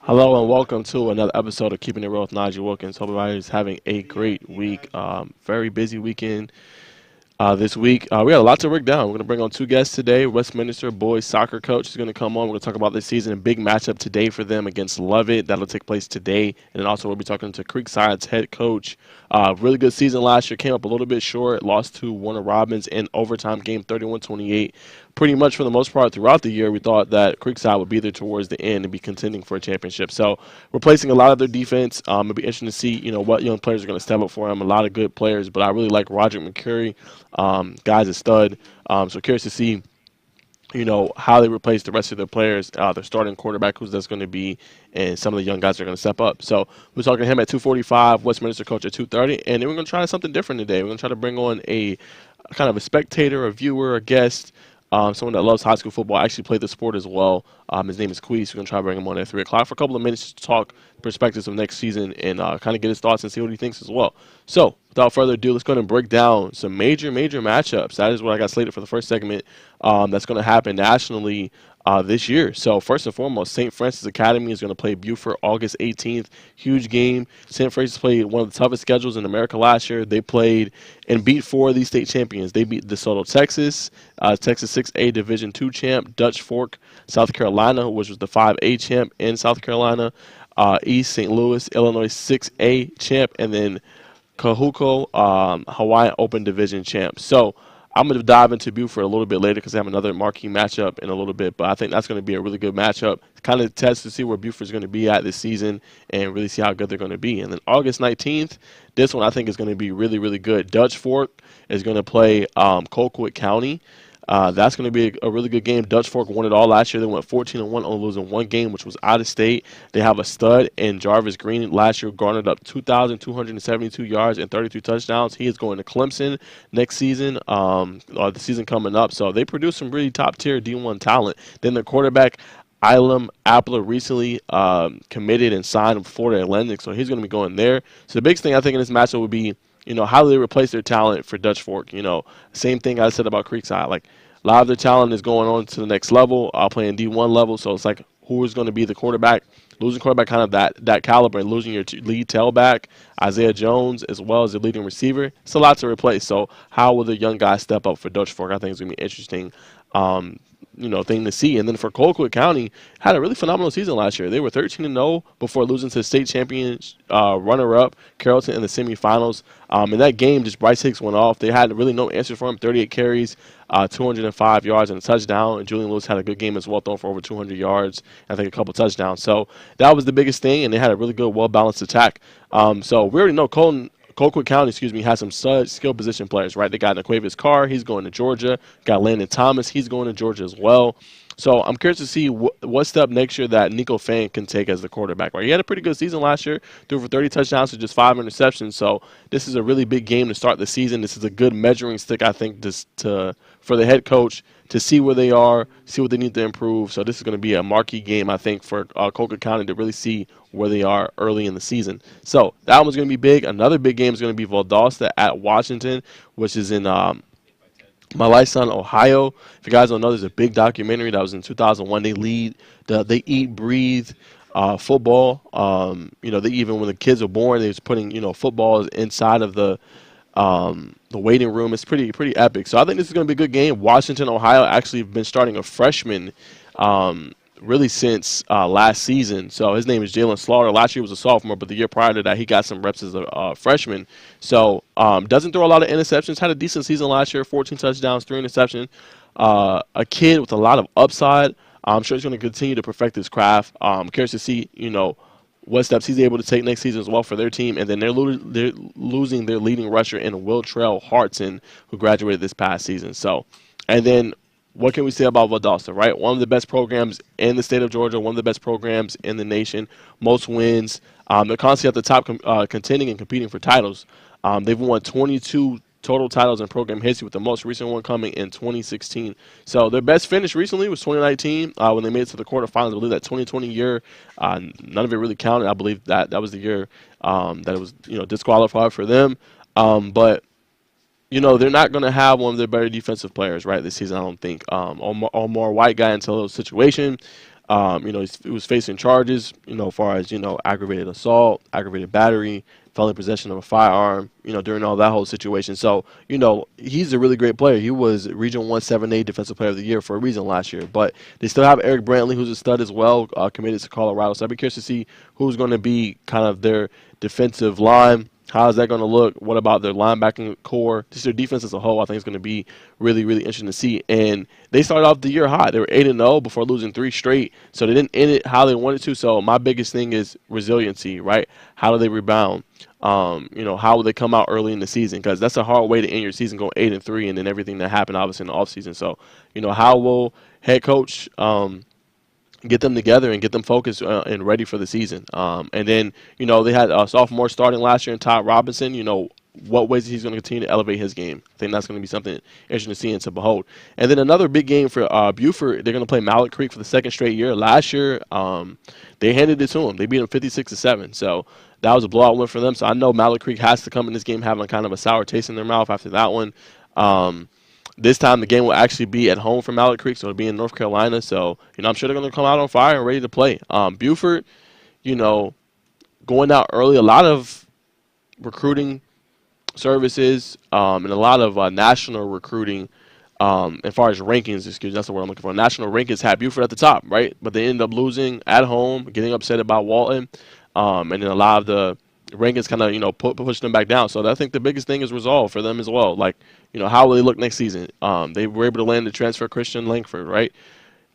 Hello and welcome to another episode of Keeping It Real with Najeh Wilkins. Hope everybody's having a great week. Very busy weekend this week. We got a lot to break down. We're going to bring on two guests today. Westminster boys soccer coach is going to come on. We're going to talk about this season. A big matchup today for them against Lovett. That'll take place today. And then also we'll be talking to Creekside's head coach. Really good season last year. Came up a little bit short. Lost to Warner Robins in overtime game 31-28. Pretty much for the most part throughout the year, we thought that Creekside would be there towards the end and be contending for a championship. So replacing a lot of their defense. It'll be interesting to see, what young players are going to step up for them. A lot of good players, but I really like Roger McCurry. Guy's a stud. So curious to see, how they replace the rest of their players, their starting quarterback, who's that's going to be, and some of the young guys are going to step up. So we're talking to him at 2:45, Westminster coach at 2:30, and then we're going to try something different today. We're going to try to bring on a kind of a spectator, a viewer, a guest, someone that loves high school football, actually played the sport as well. His name is Queese. We're going to try to bring him on at 3 o'clock for a couple of minutes to talk perspectives of next season and kind of get his thoughts and see what he thinks as well. So without further ado, let's go ahead and break down some major matchups. That is what I got slated for the first segment. That's going to happen nationally this year. So first and foremost, St. Francis Academy is going to play Buford August 18th. Huge game. St. Francis played one of the toughest schedules in America last year. They played and beat 4 of these state champions. They beat DeSoto, Texas, Texas 6A Division II champ, Dutch Fork, South Carolina, which was the 5A champ in South Carolina, East St. Louis, Illinois 6A champ, and then Kahuko, Hawaiian Open Division champ. So I'm going to dive into Buford a little bit later because I have another marquee matchup in a little bit. But I think that's going to be a really good matchup. Kind of test to see where Buford's going to be at this season and really see how good they're going to be. And then August 19th, this one I think is going to be really, really good. Dutch Fork is going to play Colquitt County. That's going to be a really good game. Dutch Fork won it all last year. They went 14-1, only losing one game, which was out of state. They have a stud in Jarvis Green. Last year garnered up 2,272 yards and 33 touchdowns. He is going to Clemson next season, or the season coming up. So they produce some really top-tier D1 talent. Then the quarterback, Ilum Appler, recently committed and signed with Florida Atlantic, so he's going to be going there. So the biggest thing I think in this matchup would be, how do they replace their talent for Dutch Fork? Same thing I said about Creekside. Like, a lot of their talent is going on to the next level, playing D1 level. So it's like, who is going to be the quarterback? Losing quarterback, kind of that caliber, and losing your lead tailback, Isaiah Jones, as well as the leading receiver. It's a lot to replace. So how will the young guys step up for Dutch Fork? I think it's going to be interesting. Thing to see. And then for Colquitt County, had a really phenomenal season last year. They were 13-0 before losing to state champions runner-up Carrollton in the semifinals. In that game, just Bryce Hicks went off. They had really no answer for him. 38 carries, 205 yards and a touchdown. And Julian Lewis had a good game as well, throwing for over 200 yards. I think a couple touchdowns. So that was the biggest thing, and they had a really good, well-balanced attack. So we already know Colquitt County, has some skill position players, right? They got Naquavius Carr, he's going to Georgia. Got Landon Thomas, he's going to Georgia as well. So I'm curious to see what step next year that Nico Fan can take as the quarterback, right? He had a pretty good season last year, threw for 30 touchdowns to just 5 interceptions. So this is a really big game to start the season. This is a good measuring stick, I think, for the head coach to see where they are, see what they need to improve. So this is going to be a marquee game, I think, for Colquitt County to really see where they are early in the season. So that one's going to be big. Another big game is going to be Valdosta at Washington, which is in Maurice, Ohio. If you guys don't know, there's a big documentary that was in 2001. They eat, breathe football. They even when the kids were born, they was putting footballs inside of the waiting room. It's pretty epic. So I think this is going to be a good game. Washington, Ohio, actually have been starting a freshman really since last season. So his name is Jalen Slaughter. Last year was a sophomore, but the year prior to that, he got some reps as a freshman. So doesn't throw a lot of interceptions. Had a decent season last year, 14 touchdowns, 3 interceptions. A kid with a lot of upside. I'm sure he's going to continue to perfect his craft. I'm curious to see, what steps he's able to take next season as well for their team. And then they're losing their leading rusher in Will Trell Hartson, who graduated this past season. So, and then what can we say about Valdosta, right? One of the best programs in the state of Georgia, one of the best programs in the nation, most wins. They're constantly at the top contending and competing for titles. They've won 22 total titles in program history, with the most recent one coming in 2016. So their best finish recently was 2019 when they made it to the quarterfinals. I believe that 2020 year, none of it really counted. I believe that was the year that it was disqualified for them. But they're not going to have one of their better defensive players, right, this season, I don't think. Omar White got into a little situation. He was facing charges, as far as, aggravated assault, aggravated battery, felony possession of a firearm, during all that whole situation. So, he's a really great player. He was Region 1 7A Defensive Player of the Year for a reason last year. But they still have Eric Brantley, who's a stud as well, committed to Colorado. So I'd be curious to see who's going to be kind of their defensive line. How is that going to look? What about their linebacking core? Just their defense as a whole, I think it's going to be really, really interesting to see. And they started off the year hot. They were 8-0 before losing 3 straight. So they didn't end it how they wanted to. So my biggest thing is resiliency, right? How do they rebound? How will they come out early in the season? Because that's a hard way to end your season, going 8-3, and then everything that happened, obviously, in the offseason. So, how will head coach get them together and get them focused and ready for the season. And then, they had a sophomore starting last year in Todd Robinson. What ways he's going to continue to elevate his game. I think that's going to be something interesting to see and to behold. And then another big game for Buford. They're going to play Mallard Creek for the second straight year. Last year, they handed it to them. They beat them 56-7. So that was a blowout win for them. So I know Mallard Creek has to come in this game having kind of a sour taste in their mouth after that one. This time the game will actually be at home for Mallard Creek, so it'll be in North Carolina. So, I'm sure they're going to come out on fire and ready to play. Buford, going out early, a lot of recruiting services and a lot of national recruiting as far as rankings, that's the word I'm looking for. National rankings had Buford at the top, right? But they ended up losing at home, getting upset about Walton, and then a lot of the rankings kind of, push them back down. So I think the biggest thing is resolve for them as well. Like, how will they look next season? They were able to land the transfer Christian Langford, right?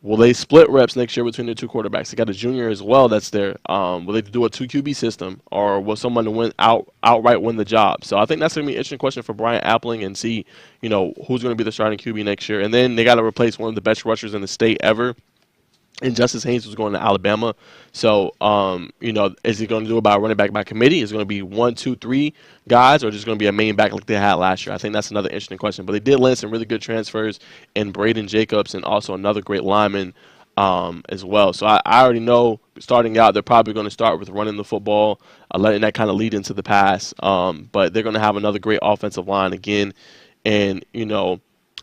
Will they split reps next year between the two quarterbacks? They got a junior as well that's there. Will they do a 2 QB system, or will someone outright win the job? So I think that's going to be an interesting question for Brian Appling and see, who's going to be the starting QB next year. And then they got to replace one of the best rushers in the state ever. And Justice Haynes was going to Alabama. So, is he going to do it by running back by committee? Is it going to be 1, 2, 3 guys, or just going to be a main back like they had last year? I think that's another interesting question. But they did land some really good transfers in Braden Jacobs and also another great lineman as well. So I already know starting out they're probably going to start with running the football, letting that kind of lead into the pass. But they're going to have another great offensive line again. And,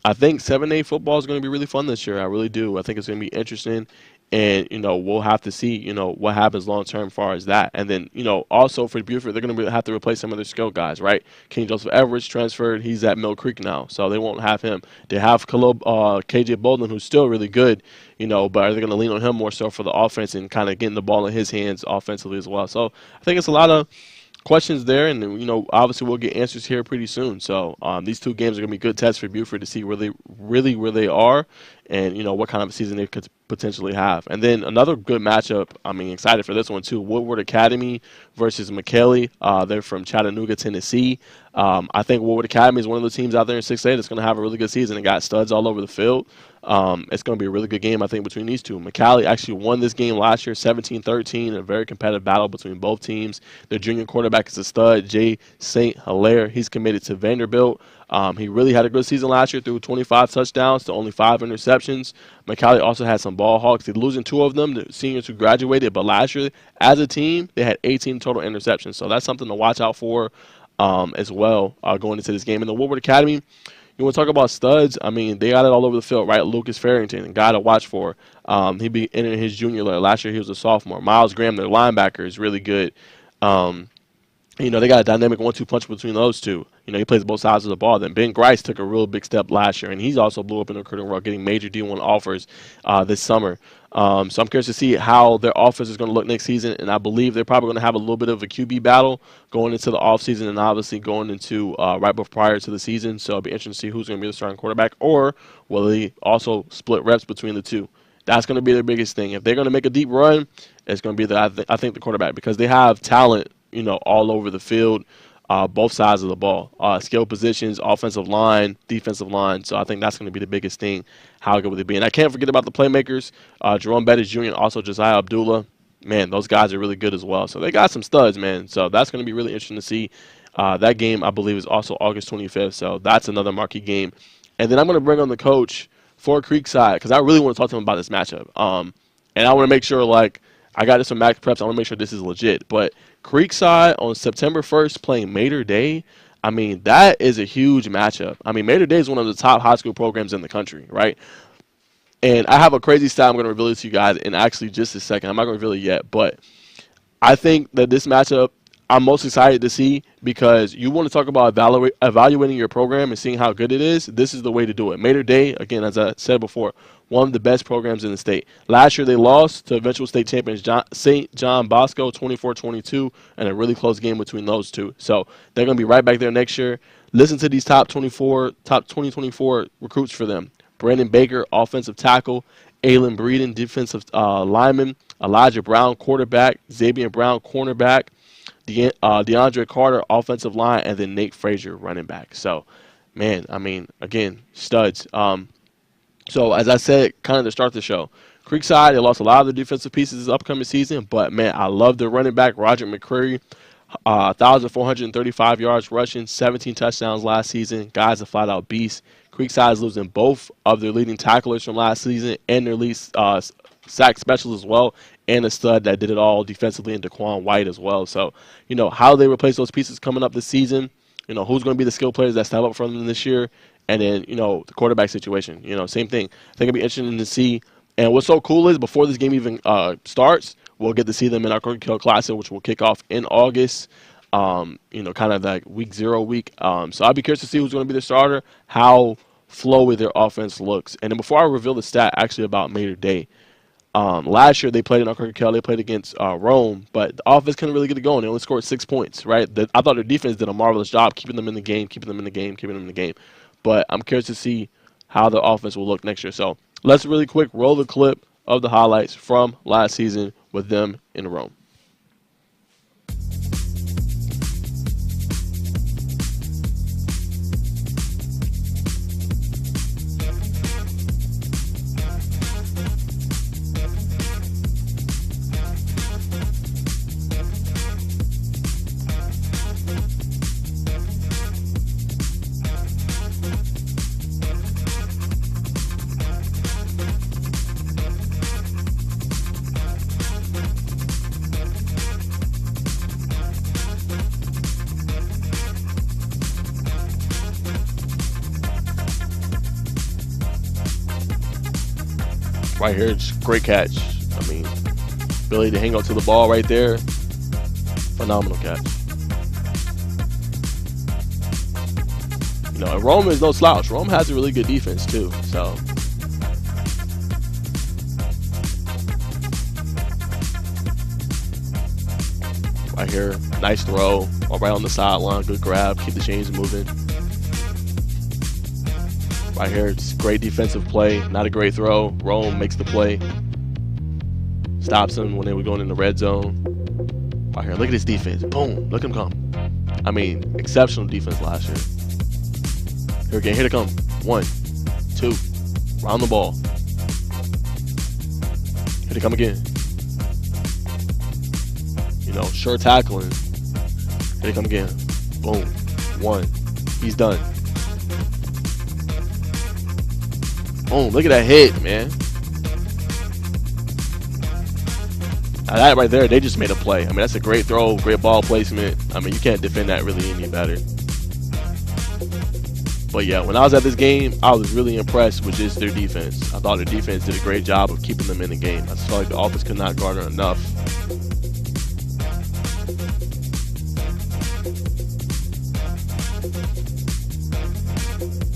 I think 7A football is going to be really fun this year. I really do. I think it's going to be interesting. And, we'll have to see, what happens long-term as far as that. And then, also for Buford, they're going to have to replace some of their skill guys, right? King Joseph Everett transferred. He's at Mill Creek now, so they won't have him. They have KJ Bolden, who's still really good, but are they going to lean on him more so for the offense and kind of getting the ball in his hands offensively as well? So I think it's a lot of questions there, and obviously we'll get answers here pretty soon. So these 2 games are going to be good tests for Buford to see where they are, and what kind of a season they could potentially have. And then another good matchup, excited for this one too, Woodward Academy versus McKinley. They're from Chattanooga, Tennessee. I think Woodward Academy is one of the teams out there in 6A that's going to have a really good season. They got studs all over the field. It's going to be a really good game, I think, between these two. McCallie actually won this game last year, 17-13, a very competitive battle between both teams. Their junior quarterback is a stud, Jay St. Hilaire. He's committed to Vanderbilt. He really had a good season last year, threw 25 touchdowns to only 5 interceptions. McCallie also had some ball hawks. They're losing 2 of them, the seniors who graduated, but last year, as a team, they had 18 total interceptions. So that's something to watch out for as well going into this game. In the Woodward Academy, you want to talk about studs? They got it all over the field, right? Lucas Farrington, a guy to watch for. He be entering his junior year. Last year, he was a sophomore. Miles Graham, their linebacker, is really good. They got a dynamic 1-2 punch between those two. He plays both sides of the ball. Then Ben Grice took a real big step last year, and he's also blew up in the recruiting world, getting major D1 offers this summer. So I'm curious to see how their offense is going to look next season, and I believe they're probably going to have a little bit of a QB battle going into the offseason and obviously going into right before prior to the season. So it'll be interesting to see who's going to be the starting quarterback, or will they also split reps between the two? That's going to be their biggest thing. If they're going to make a deep run, it's going to be I think the quarterback, because they have talent, all over the field. Both sides of the ball, skill positions, offensive line, defensive line. So I think that's going to be the biggest thing, how good will they be. And I can't forget about the playmakers, Jerome Bettis Jr. and also Josiah Abdullah. Man, those guys are really good as well. So they got some studs, man. So that's going to be really interesting to see. That game, I believe, is also August 25th. So that's another marquee game. And then I'm going to bring on the coach for Creekside, because I really want to talk to him about this matchup. And I want to make sure, I got this from Max Preps. I want to make sure this is legit. But Creekside on September 1st playing Mater Day, that is a huge matchup. Mater Day is one of the top high school programs in the country, right? And I have a crazy stat I'm going to reveal it to you guys in actually just a second. I'm not going to reveal it yet, but I think that this matchup I'm most excited to see because you want to talk about evaluating your program and seeing how good it is. This is the way to do it. Mater Dei, again, as I said before, one of the best programs in the state. Last year they lost to eventual state champions St. John Bosco 24-22, and a really close game between those two. So they're going to be right back there next year. Listen to these top 2024 recruits for them. Brandon Baker, offensive tackle. Aylin Breeden, defensive lineman. Elijah Brown, quarterback. Xavier Brown, cornerback. DeAndre Carter, offensive line. And then Nate Frazier, running back. So, man, I mean, again, studs. So, as I said, kind of to start the show, Creekside, they lost a lot of the defensive pieces this upcoming season. But, man, I love their running back, Roger McCreary. 1,435 yards rushing, 17 touchdowns last season. Guy's a flat-out beast. Creekside is losing both of their leading tacklers from last season and their lead sack specialist as well, and a stud that did it all defensively in Daquan White as well. So, how they replace those pieces coming up this season, who's going to be the skill players that step up from them this year, and then, the quarterback situation, same thing. I think it'll be interesting to see. And what's so cool is before this game even starts, we'll get to see them in our Curricular Classic, which will kick off in August, kind of like week 0 week. So I'll be curious to see who's going to be the starter, how flowy their offense looks. And then before I reveal the stat actually about Mater Dei, last year they played in our Curricular, they played against Rome, but the offense couldn't really get it going. They only scored 6 points, right? I thought their defense did a marvelous job keeping them in the game. But I'm curious to see how the offense will look next year. So let's really quick roll the clip of the highlights from last season with them in Rome. Right here, it's great catch. I mean, ability to hang on to the ball right there. Phenomenal catch. And Rome is no slouch. Rome has a really good defense too. So right here, nice throw. All right on the sideline, good grab, keep the chains moving. Right here, it's great defensive play. Not a great throw. Rome makes the play. Stops them when they were going in the red zone. Right here, look at this defense. Boom, look him come. I mean, exceptional defense last year. Here again, here they come. 1, 2, round the ball. Here they come again. Sure tackling. Here they come again. Boom, 1. He's done. Boom, look at that hit, man. Now that right there, they just made a play. I mean, that's a great throw, great ball placement. I mean, you can't defend that really any better. But yeah, when I was at this game, I was really impressed with just their defense. I thought their defense did a great job of keeping them in the game. I just felt like the offense could not garner enough.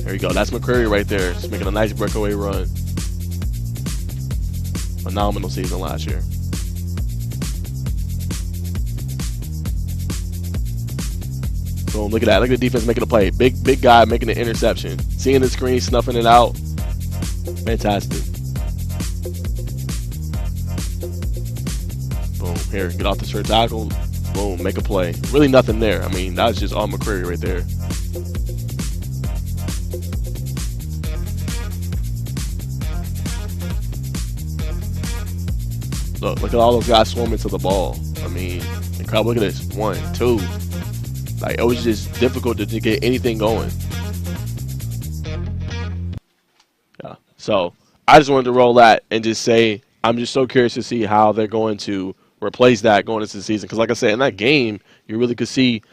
There you go. That's McCreary right there. Just making a nice breakaway run. Phenomenal season last year. Boom, look at that. Look at the defense making a play. Big guy making an interception. Seeing the screen, snuffing it out. Fantastic. Boom, here, get off the shirt tackle. Boom, make a play. Really nothing there. I mean, that was just all McCreary right there. Look at all those guys swarming to the ball. I mean, incredible. Look at this. 1, 2. Like, it was just difficult to get anything going. Yeah. So, I just wanted to roll that and just say I'm just so curious to see how they're going to replace that going into the season. Because, like I said, in that game, you really could see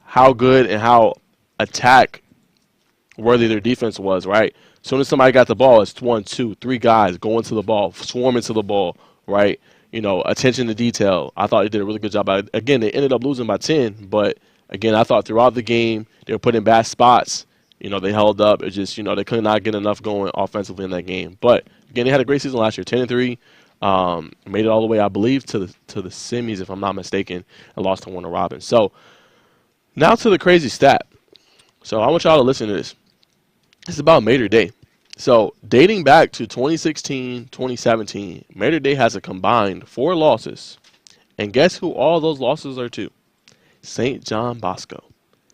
how good and how attack-worthy their defense was, right? As soon as somebody got the ball, it's one, two, three guys going to the ball, swarming to the ball, right? Attention to detail. I thought they did a really good job. Again, they ended up losing by 10, but again, I thought throughout the game they were put in bad spots. They held up. It just, they could not get enough going offensively in that game. But again, they had a great season last year, 10-3. Made it all the way, I believe, to the semis, if I'm not mistaken, and lost to Warner Robins. So now to the crazy stat. So I want y'all to listen to this. It's about Mater Day. So dating back to 2016, 2017, Mater Day has a combined 4 losses. And guess who all those losses are to? St. John Bosco.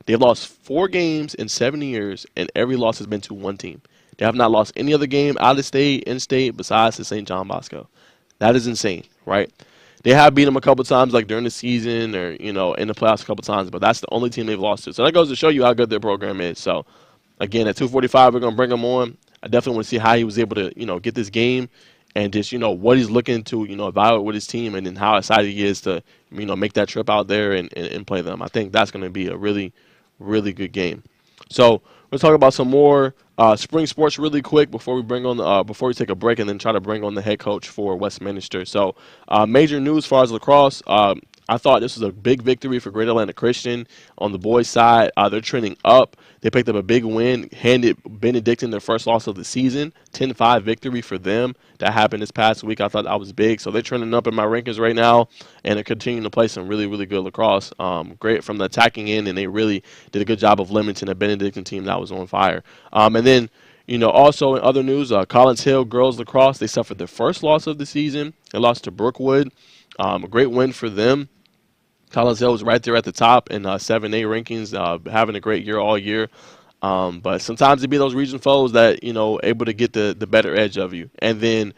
They've lost 4 games in 7 years, and every loss has been to one team. They have not lost any other game out of state, in state, besides the St. John Bosco. That is insane, right? They have beat them a couple times, like during the season or, in the playoffs a couple times, but that's the only team they've lost to. So that goes to show you how good their program is. So, again, at 2:45, we're going to bring him on. I definitely want to see how he was able to, get this game and just, what he's looking to, evaluate with his team and then how excited he is to, make that trip out there and play them. I think that's going to be a really, really good game. So we'll talk about some more spring sports really quick before we take a break and then try to bring on the head coach for Westminster. So major news as far as lacrosse. I thought this was a big victory for Great Atlanta Christian on the boys' side. They're trending up. They picked up a big win, handed Benedictine their first loss of the season, 10-5 victory for them. That happened this past week. I thought that was big. So they're trending up in my rankings right now, and they're continuing to play some really, really good lacrosse. Great from the attacking end, and they really did a good job of limiting a Benedictine team that was on fire. And then, also in other news, Collins Hill girls lacrosse, they suffered their first loss of the season. They lost to Brookwood. A great win for them. Collins Hill was right there at the top in 7A rankings, having a great year all year. But sometimes it be those region foes that, able to get the better edge of you. And then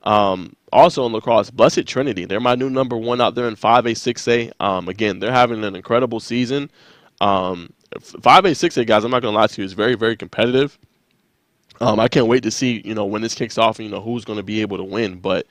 also in lacrosse, Blessed Trinity. They're my new number 1 out there in 5A, 6A. Again, they're having an incredible season. 5A, 6A, guys, I'm not going to lie to you, is very, very competitive. I can't wait to see, when this kicks off, who's going to be able to win. But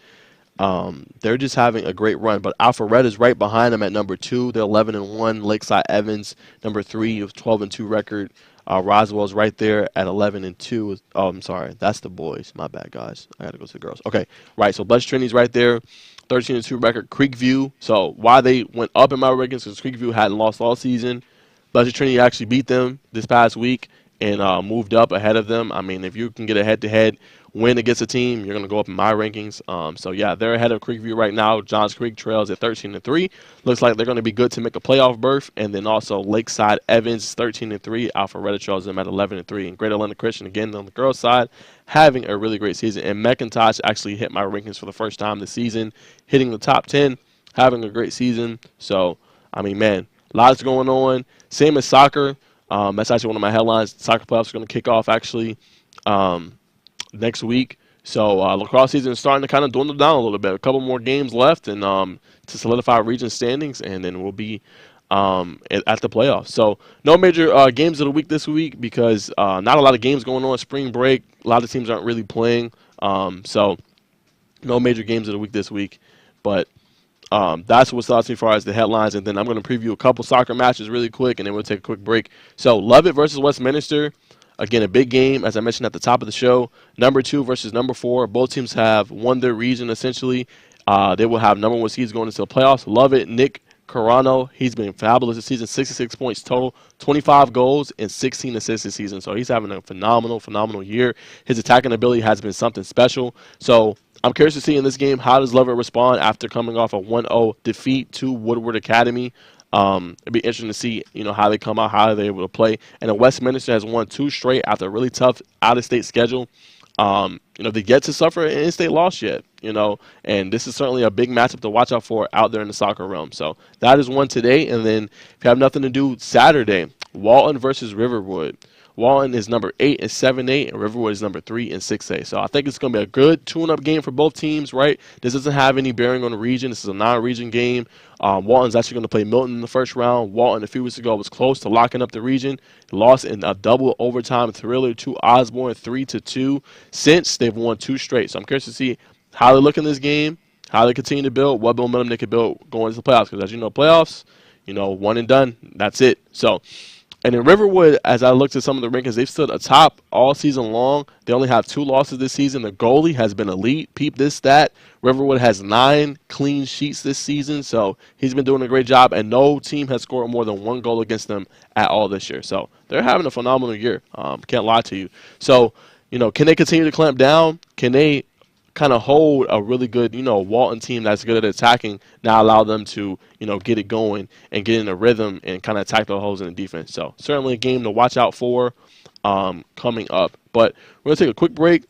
they're just having a great run. But Alpharetta is right behind them at number 2. They're 11-1. Lakeside Evans, number 3, with 12-2 record. Roswell's right there at 11-2. Oh, I'm sorry. That's the boys. My bad, guys. I got to go to the girls. Okay, right. So Blessed Trinity's right there. 13-2 record. Creekview. So why they went up in my rankings, because Creekview hadn't lost all season. Blessed Trinity actually beat them this past week and moved up ahead of them. I mean, if you can get a head-to-head win against a team, you're going to go up in my rankings. So, yeah, they're ahead of Creekview right now. Johns Creek trails at 13-3. Looks like they're going to be good to make a playoff berth. And then also Lakeside Evans, 13-3. Alpharetta trails them at 11-3. And Great Atlanta Christian, again, on the girls' side, having a really great season. And McIntosh actually hit my rankings for the first time this season, hitting the top 10, having a great season. So, I mean, man, lots going on. Same as soccer. That's actually one of my headlines. Soccer playoffs are going to kick off, actually, next week. So lacrosse season is starting to kind of dwindle down a little bit. A couple more games left and to solidify region standings, and then we'll be at the playoffs. So no major games of the week this week because not a lot of games going on. Spring break, a lot of teams aren't really playing. So no major games of the week this week. But that's what's up as far as the headlines. And then I'm going to preview a couple soccer matches really quick, and then we'll take a quick break. So Lovett versus Westminster. Again, a big game, as I mentioned at the top of the show. Number 2 versus number 4. Both teams have won their region, essentially. They will have number 1 seeds going into the playoffs. Lovett, Nick Carano, he's been fabulous this season. 66 points total, 25 goals, and 16 assists this season. So he's having a phenomenal year. His attacking ability has been something special. So I'm curious to see in this game, how does Lovett respond after coming off a 1-0 defeat to Woodward Academy. It'd be interesting to see, how they come out, how they're able to play. And then Westminster has won 2 straight after a really tough out-of-state schedule. They get to suffer an in-state loss yet, and this is certainly a big matchup to watch out for out there in the soccer realm. So that is one today. And then if you have nothing to do, Saturday, Walton versus Riverwood. Walton is number 8 in 7A, and Riverwood is number 3 in 6A. So I think it's going to be a good tune-up game for both teams, right? This doesn't have any bearing on the region. This is a non-region game. Walton's actually going to play Milton in the first round. Walton, a few weeks ago, was close to locking up the region. Lost in a double overtime thriller to Osborne, 3-2. Since, they've won 2 straight. So I'm curious to see how they look in this game, how they continue to build, what momentum they can build going into the playoffs. Because as you know, playoffs, one and done. That's it. So And in Riverwood, as I looked at some of the rankings, they've stood atop all season long. They only have 2 losses this season. The goalie has been elite. Peep this stat. Riverwood has 9 clean sheets this season, so he's been doing a great job, and no team has scored more than 1 goal against them at all this year. So they're having a phenomenal year. Can't lie to you. So, can they continue to clamp down? Can they kind of hold a really good, Walton team that's good at attacking, now allow them to, get it going and get in a rhythm and kind of attack the holes in the defense. So certainly a game to watch out for coming up. But we're going to take a quick break,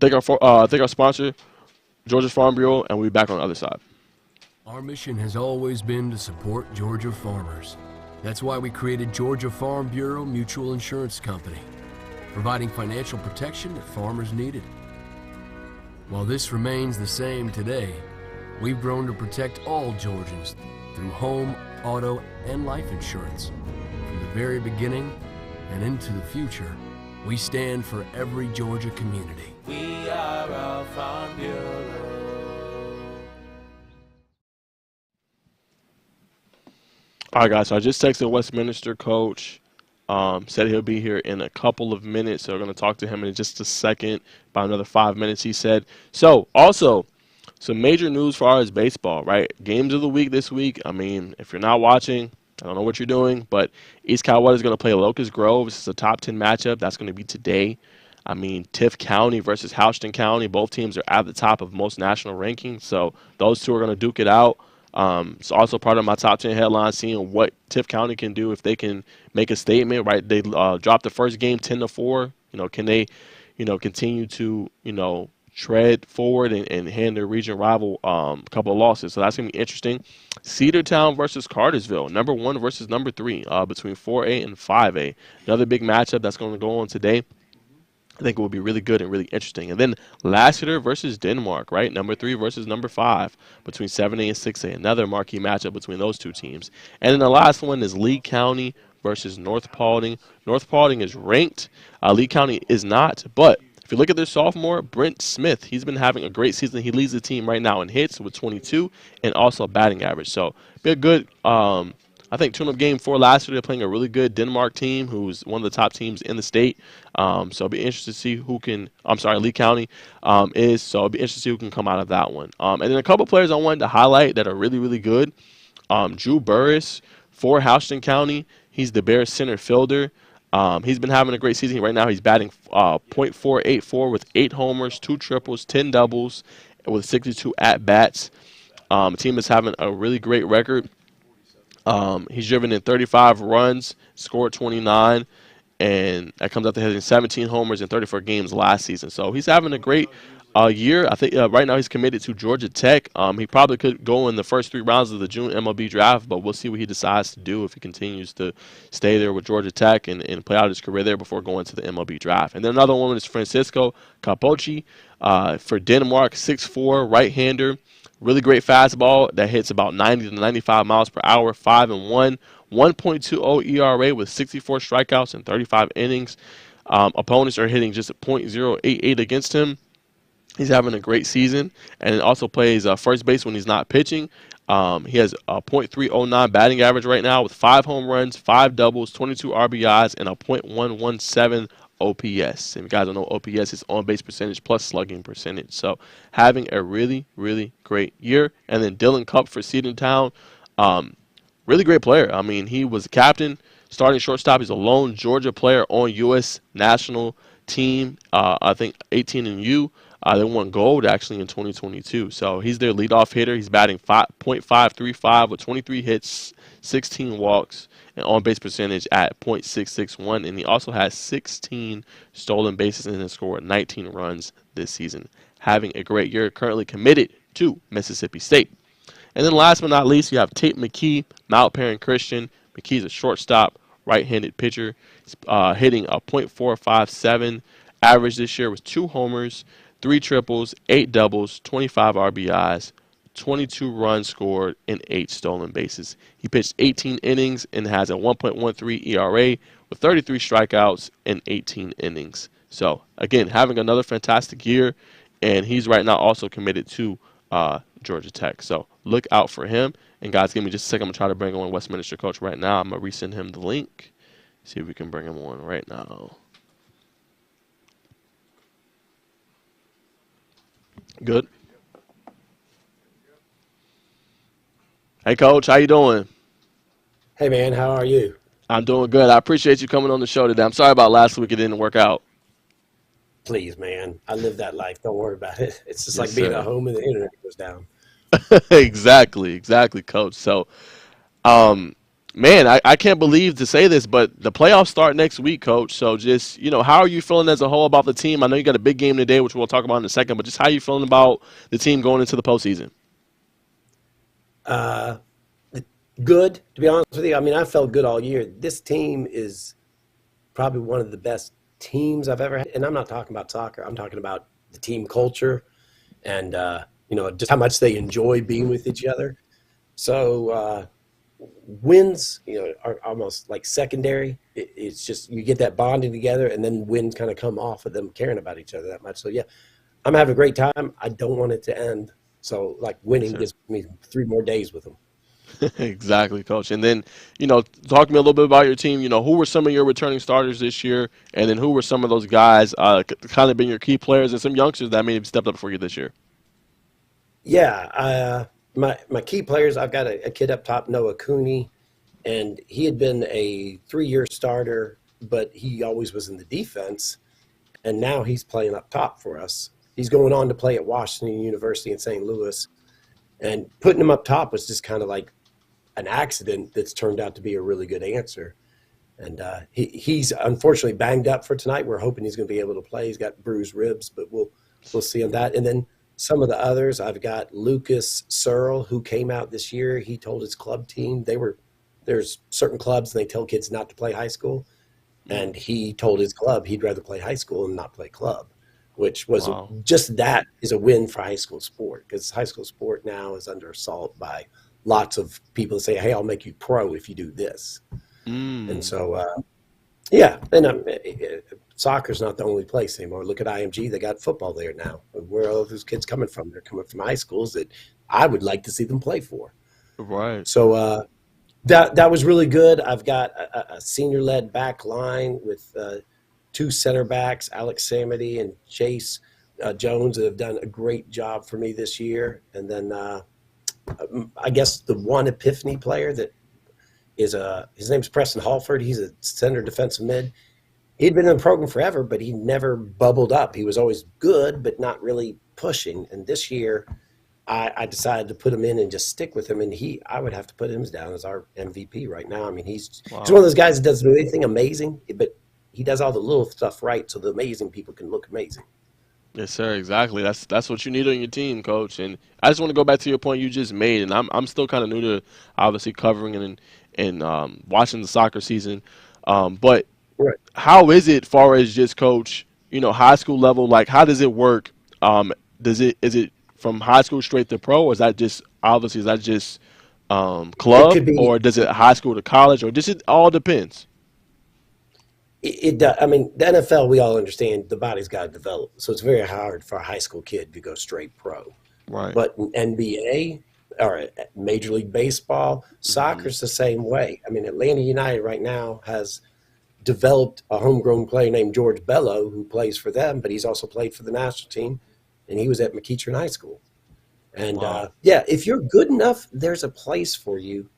thank our sponsor, Georgia Farm Bureau, and we'll be back on the other side. Our mission has always been to support Georgia farmers. That's why we created Georgia Farm Bureau Mutual Insurance Company, providing financial protection that farmers needed. While this remains the same today, we've grown to protect all Georgians through home, auto, and life insurance. From the very beginning and into the future, we stand for every Georgia community. We are our Farm Bureau. All right, guys, so I just texted Westminster coach. Said he'll be here in a couple of minutes, so we're going to talk to him in just a second, about another 5 minutes, he said. So, also, some major news for us baseball, right? Games of the week this week. I mean, if you're not watching, I don't know what you're doing, but East Coweta is going to play Locust Grove. This is a top 10 matchup. That's going to be today. I mean, Tift County versus Houston County. Both teams are at the top of most national rankings, so those two are going to duke it out. It's also part of my top 10 headlines, seeing what Tift County can do if they can make a statement, right? They dropped the first game 10-4. Can they, continue to, tread forward and hand their region rival a couple of losses? So that's going to be interesting. Cedartown versus Cartersville, number 1 versus number 3, between 4A and 5A. Another big matchup that's going to go on today. I think it will be really good and really interesting. And then Lassiter versus Denmark, right? Number 3 versus number 5 between 7A and 6A. Another marquee matchup between those two teams. And then the last one is Lee County versus North Paulding. North Paulding is ranked. Lee County is not. But if you look at their sophomore, Brent Smith, he's been having a great season. He leads the team right now in hits with 22 and also batting average. So be a good I think tune-up game for Lassiter. They're playing a really good Denmark team who's one of the top teams in the state. So I'll be interested to see who can – Lee County is. So I'll be interested to see who can come out of that one. And then a couple players I wanted to highlight that are really, really good. Drew Burris for Houston County. He's the Bears center fielder. He's been having a great season. Right now he's batting .484 with 8 homers, 2 triples, 10 doubles, with 62 at-bats. The team is having a really great record. He's driven in 35 runs, scored 29, and that comes after hitting 17 homers in 34 games last season. So he's having a great year. I think right now he's committed to Georgia Tech. He probably could go in the first 3 rounds of the June MLB draft, but we'll see what he decides to do if he continues to stay there with Georgia Tech and play out his career there before going to the MLB draft. And then another one is Francisco Capocci for Denmark, 6'4", right-hander. Really great fastball that hits about 90 to 95 miles per hour, 5-1, 1.20 ERA with 64 strikeouts in 35 innings. Opponents are hitting just a .088 against him. He's having a great season, and also plays first base when he's not pitching. He has a .309 batting average right now with 5 home runs, 5 doubles, 22 RBIs, and a .117 OPS. And you guys don't know OPS is on-base percentage plus slugging percentage. So having a really, really great year. And then Dylan Cup for Cedartown, really great player. I mean, he was captain, starting shortstop. He's a lone Georgia player on U.S. national team. I think 18 and U. They won gold actually in 2022. So he's their leadoff hitter. He's batting .535 with 23 hits, 16 walks, and on-base percentage at .661. And he also has 16 stolen bases and has scored 19 runs this season. Having a great year, currently committed to Mississippi State. And then last but not least, you have Tate McKee, Mount Perrin Christian. McKee's a shortstop, right-handed pitcher. He's hitting a .457 average this year with 2 homers, 3 triples, 8 doubles, 25 RBIs, 22 runs scored, and 8 stolen bases. He pitched 18 innings and has a 1.13 ERA with 33 strikeouts in 18 innings. So, again, having another fantastic year, and he's right now also committed to Georgia Tech. So, look out for him. And, guys, give me just a second. I'm going to try to bring on Westminster coach right now. I'm going to resend him the link. See if we can bring him on right now. Good. Hey, Coach, how you doing? Hey man, how are you? I'm doing good. I appreciate you coming on the show today. I'm sorry about last week; it didn't work out. Please, man. I live that life. Don't worry about it. It's just Yes, like being at sir. home and the internet goes down. Exactly, Coach. So, um, man, I can't believe to say this, but the playoffs start next week, Coach. So, just how are you feeling as a whole about the team? I know you got a big game today, which we'll talk about in a second, but just how are you feeling about the team going into the postseason? Uh, Good, to be honest with you. I mean, I felt good all year. This team is probably one of the best teams I've ever had. And I'm not talking about soccer. I'm talking about the team culture and just how much they enjoy being with each other. So wins, are almost like secondary. It's just you get that bonding together, and then wins kind of come off of them caring about each other that much. So yeah, I'm having a great time. I don't want it to end. So like Yes, winning sir. gives me 3 more days with them. Exactly, Coach. And then, talk to me a little bit about your team. Who were some of your returning starters this year, and then who were some of those guys, kind of been your key players, and some youngsters that may have stepped up for you this year. Yeah, my key players. I've got a kid up top, Noah Cooney, and he had been a 3-year starter, but he always was in the defense, and now he's playing up top for us. He's going on to play at Washington University in St. Louis, and putting him up top was just kind of like an accident that's turned out to be a really good answer. And he's unfortunately banged up for tonight. We're hoping he's going to be able to play. He's got bruised ribs, but we'll see on that. And then some of the others, I've got Lucas Searle, who came out this year. He told his club team there's certain clubs and they tell kids not to play high school, Mm, and he told his club he'd rather play high school and not play club, which was wow. just that is a win for high school sport because high school sport now is under assault by lots of people that say, "Hey, I'll make you pro if you do this." And Mm, so yeah, and soccer's not the only place anymore. Look at IMG; they got football there now. Where are all those kids coming from? They're coming from high schools that I would like to see them play for. right. So that was really good. I've got a senior-led back line with 2 center backs, Alex Samity and Chase Jones, that have done a great job for me this year. And then I guess the one epiphany player that is his name's Preston Halford. He's a center defensive mid. He'd been in the program forever, but he never bubbled up. He was always good, but not really pushing. And this year, I decided to put him in and just stick with him. And I would have to put him down as our MVP right now. I mean, he's one of Wow. those guys that doesn't do anything amazing, but he does all the little stuff right, so the amazing people can look amazing. Yes, sir. Exactly. That's what you need on your team, Coach. And I just want to go back to your point you just made. And I'm still kind of new to obviously covering and watching the soccer season. But Right. how is it far as just coach, high school level? Like, how does it work? Is it from high school straight to pro, or is that just It club, could be. or does it high school to college, or just it all depends? I mean, the NFL, we all understand the body's got to develop. So it's very hard for a high school kid to go straight pro. Right. But in NBA or Major League Baseball, Hmm. soccer's the same way. I mean, Atlanta United right now has developed a homegrown player named George Bello who plays for them, but he's also played for the national team, and he was at McEachern High School. And Wow. yeah, if you're good enough, there's a place for you.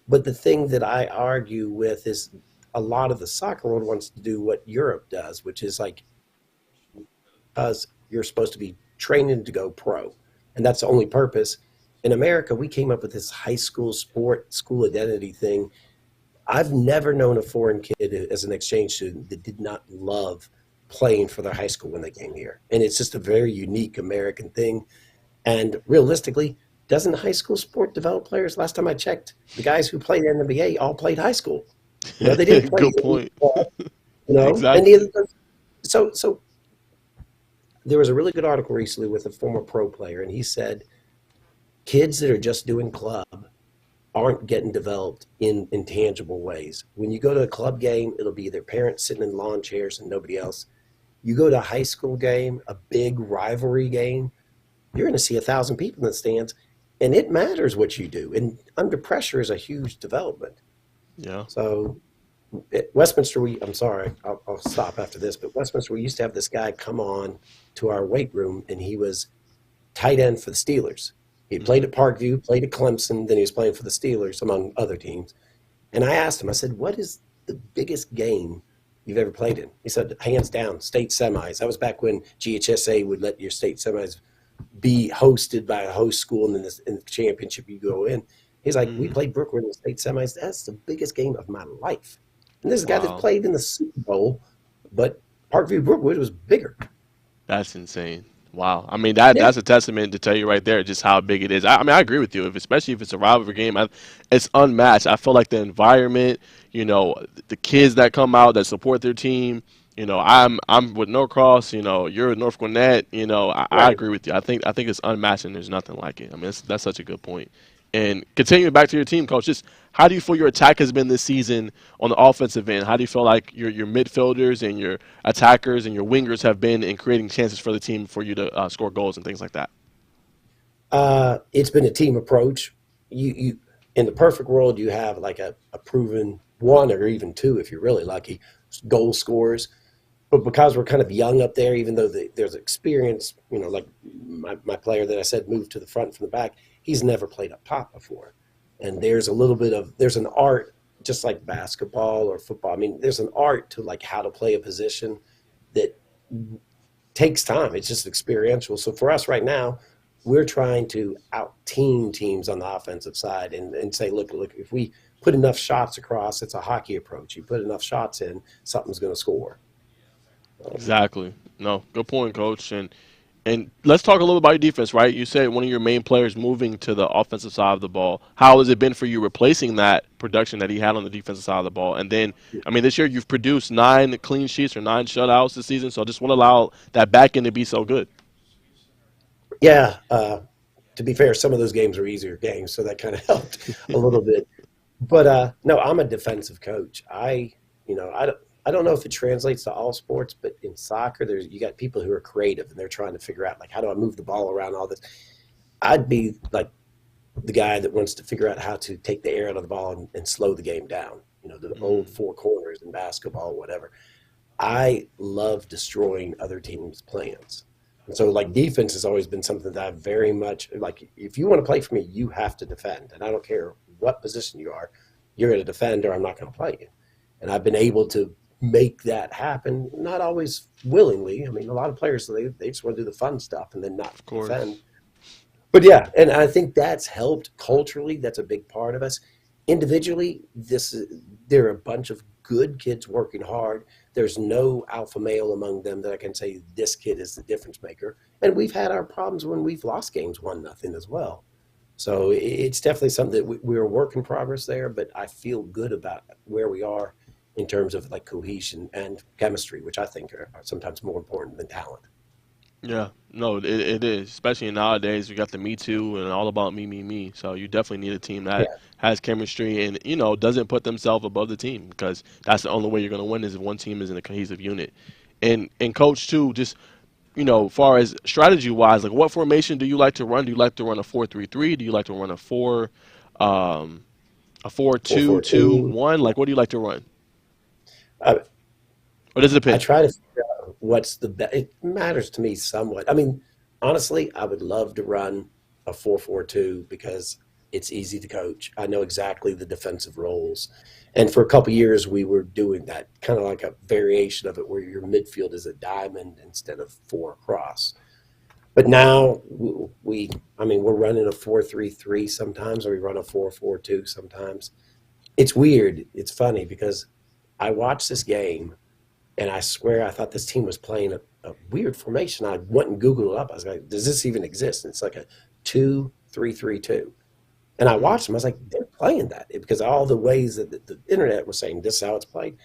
But the thing that I argue with is a lot of the soccer world wants to do what Europe does, which is like us, you're supposed to be training to go pro. And that's the only purpose. In America, we came up with this high school sport, school identity thing. I've never known a foreign kid as an exchange student that did not love playing for their high school when they came here. And it's just a very unique American thing. And realistically, doesn't high school sport develop players? Last time I checked, the guys who played in the NBA all played high school. They didn't play Good elite point. ball, any of Exactly. the so there was a really good article recently with a former pro player, and he said kids that are just doing club aren't getting developed in intangible ways. When you go to a club game, it'll be their parents sitting in lawn chairs and nobody else. You go to a high school game, a big rivalry game, you're going to see 1,000 people in the stands, and it matters what you do. And under pressure is a huge development. Yeah. So At Westminster, I'm sorry, I'll stop after this, but Westminster, we used to have this guy come on to our weight room, and he was tight end for the Steelers. He played Hmm. at Parkview, played at Clemson, then he was playing for the Steelers, among other teams. And I asked him, I said, what is the biggest game you've ever played in? He said, hands down, state semis. That was back when GHSA would let your state semis be hosted by a host school, and then in the championship you go in. He's like, we Hmm. played Brookwood in the state semis. That's the biggest game of my life. And this is a guy that Wow. played in the Super Bowl, but Parkview Brookwood was bigger. That's insane. Wow. I mean that Yeah, that's a testament to tell you right there just how big it is. I mean I agree with you. If especially if it's a rivalry game, it's unmatched. I feel like the environment, the kids that come out that support their team. I'm with Norcross. You're with North Gwinnett. I right. agree with you. I think it's unmatched and there's nothing like it. I mean that's such a good point. And continuing back to your team, coach, just how do you feel your attack has been this season on the offensive end? How do you feel like your midfielders and your attackers and your wingers have been in creating chances for the team for you to score goals and things like that? It's been a team approach. You in the perfect world, you have like a proven one or even two, if you're really lucky, goal scorers. But because we're kind of young up there, even though there's experience, like my player that I said moved to the front from the back, he's never played up top before. And there's an art, just like basketball or football. I mean, there's an art to like how to play a position that takes time. It's just experiential. So for us right now, we're trying to out team teams on the offensive side and say, look, if we put enough shots across, it's a hockey approach. You put enough shots in, something's going to score. Um, Exactly. No, good point, coach. And let's talk a little about your defense, right? You said one of your main players moving to the offensive side of the ball. How has it been for you replacing that production that he had on the defensive side of the ball? And then, I mean, this year you've produced 9 clean sheets or 9 shutouts this season. So I just want to allow that back end to be so good. yeah, to be fair, some of those games were easier games, so that kind of helped a little bit. But no, I'm a defensive coach. I don't know if it translates to all sports, but in soccer, you got people who are creative and they're trying to figure out like how do I move the ball around all this. I'd be like the guy that wants to figure out how to take the air out of the ball and slow the game down. The old Mm, four corners in basketball, whatever. I love destroying other teams' plans. And so, like, defense has always been something that I very much like. If you want to play for me, you have to defend. And I don't care what position you are, you're going to defend or I'm not going to play you. And I've been able to make that happen, not always willingly. I mean, a lot of players, they just want to do the fun stuff and then not of defend. course. But yeah, and I think that's helped culturally. That's a big part of us. Individually, there are a bunch of good kids working hard. There's no alpha male among them that I can say this kid is the difference maker. And we've had our problems when we've lost games 1-0 as well. So it's definitely something that we're a work in progress there. But I feel good about where we are in terms of like cohesion and chemistry, which I think are sometimes more important than talent. Yeah, no, it is. Especially nowadays, we got the Me Too and all about me, me, me. So you definitely need a team that Yeah. has chemistry and doesn't put themselves above the team because that's the only way you're going to win is if one team is in a cohesive unit. And coach too, just far as strategy wise, like what formation do you like to run? Do you like to run a 4-3-3? Do you like to run um, a four Four two four two two. one? Like what do you like to run? I, Or does it I depend? try to figure out what's the best. It matters to me somewhat. I mean, honestly, I would love to run a 4-4-2 because it's easy to coach. I know exactly the defensive roles. And for a couple years, we were doing that kind of like a variation of it where your midfield is a diamond instead of four across. But now I mean, we're running a 4-3-3 sometimes, or we run a 4-4-2 sometimes. It's weird. It's funny because I watched this game and I swear I thought this team was playing a weird formation. I went and Googled it up. I was like, does this even exist? And it's like a 2-3-3-2. And I Mm, watched them. I was like, they're playing that because all the ways that the internet was saying this is how it's played.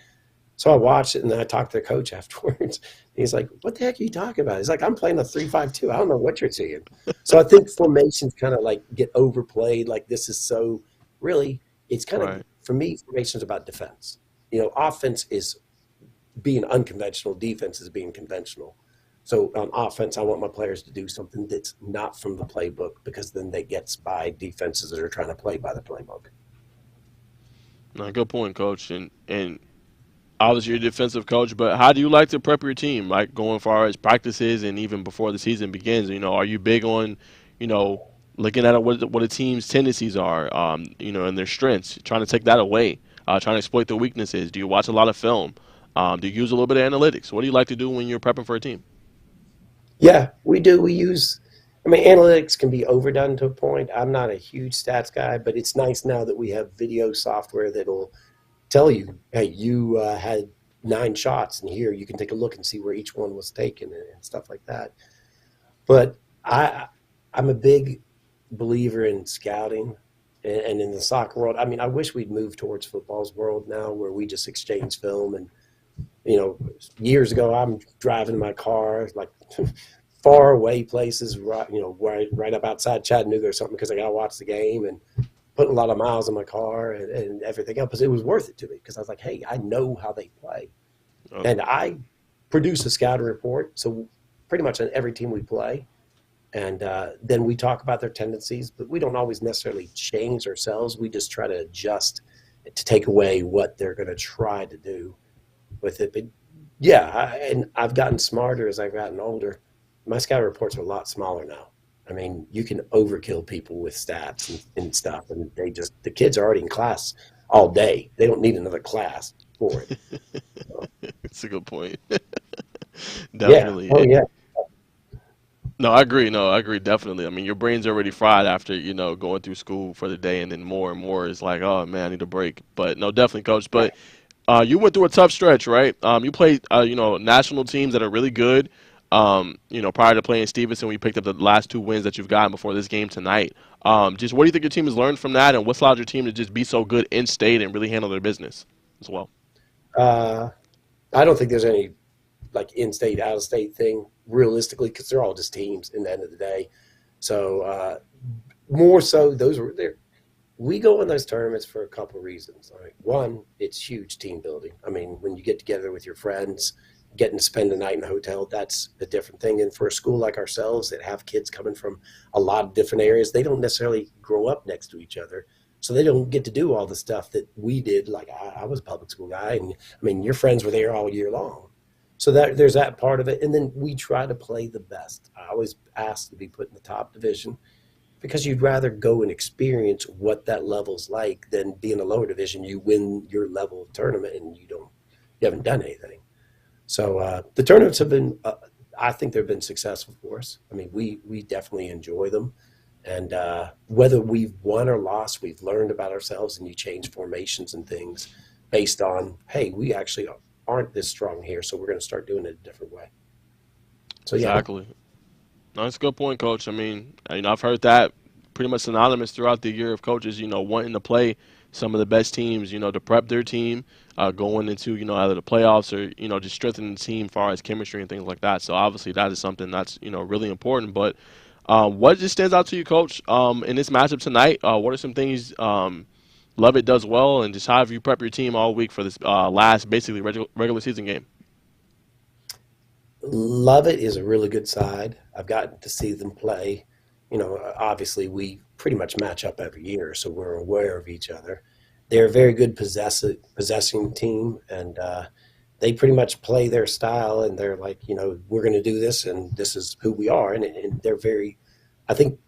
So I watched it and then I talked to the coach afterwards. He's like, what the heck are you talking about? He's like, I'm playing a 3-5-2. I don't know what you're seeing. So I think formations kind of like get overplayed. Like this is so really, it's kind of, right. for me, formations about defense. Offense is being unconventional, defense is being conventional. So on offense, I want my players to do something that's not from the playbook because then they gets by defenses that are trying to play by the playbook. No, good point, coach. And Obviously, you're a defensive coach, but how do you like to prep your team, like going far as practices and even before the season begins? Are you big on, you know, looking at what a team's tendencies are, and their strengths, trying to take that away, trying to exploit their weaknesses? Do you watch a lot of film? Do you use a little bit of analytics? What do you like to do when you're prepping for a team? Yeah, we do. I mean, analytics can be overdone to a point. I'm not a huge stats guy, but it's nice now that we have video software that'll tell you, hey, you had 9 shots, and here you can take a look and see where each one was taken and stuff like that. But I'm a big believer in scouting and in the soccer world. I mean, I wish we'd move towards football's world now where we just exchange film. And, years ago, I'm driving my car like far away places, right up outside Chattanooga or something because I got to watch the game and putting a lot of miles on my car and everything else. But it was worth it to me because I was like, hey, I know how they play. Okay. And I produce a scouting report. So pretty much on every team we play. And then we talk about their tendencies, but we don't always necessarily change ourselves. We just try to adjust to take away what they're going to try to do with it. But yeah, and I've gotten smarter as I've gotten older. My scouting reports are a lot smaller now. I mean, you can overkill people with stats and stuff, and the kids are already in class all day. They don't need another class for it. It's a good point. Yeah. Oh, Definitely. yeah. No, I agree. No, I agree. Definitely. I mean, your brain's already fried after, going through school for the day, and then more and more is like, oh man, I need a break. But no, definitely, coach. Right. But you went through a tough stretch, right? You played, national teams that are really good. Prior to playing Stevenson, we picked up the last 2 wins that you've gotten before this game tonight. Just what do you think your team has learned from that, and what's allowed your team to just be so good in state and really handle their business as well? Uh, I don't think there's any like in-state, out-of-state thing realistically because they're all just teams in the end of the day. So more so, those were there. We go in those tournaments for a couple of reasons. All right. One, it's huge team building. I mean, when you get together with your friends, getting to spend a night in a hotel, that's a different thing. And for a school like ourselves that have kids coming from a lot of different areas, they don't necessarily grow up next to each other. So they don't get to do all the stuff that we did. Like I was a public school guy, and I mean, your friends were there all year long. So there's that part of it. And then we try to play the best. I always ask to be put in the top division because you'd rather go and experience what that level's like than be in a lower division. You win your level of tournament and you haven't done anything. So the tournaments have been, I think they've been successful for us. I mean, we definitely enjoy them. And whether we've won or lost, we've learned about ourselves, and you change formations and things based on, hey, we actually aren't this strong here, so we're going to start doing it a different way. So yeah, Exactly. No, that's a good point, coach. I mean, I've heard that pretty much synonymous throughout the year of coaches, wanting to play some of the best teams, to prep their team, going into, either the playoffs or, just strengthening the team as far as chemistry and things like that. So obviously that is something that's, really important. But what just stands out to you, coach, in this matchup tonight? What are some things Lovett does well, and just how have you prep your team all week for this last basically regular season game? Lovett is a really good side. I've gotten to see them play. Obviously we pretty much match up every year, so we're aware of each other. They're a very good possessing team, and they pretty much play their style, and they're like, we're going to do this, and this is who we are. And they're very, I think,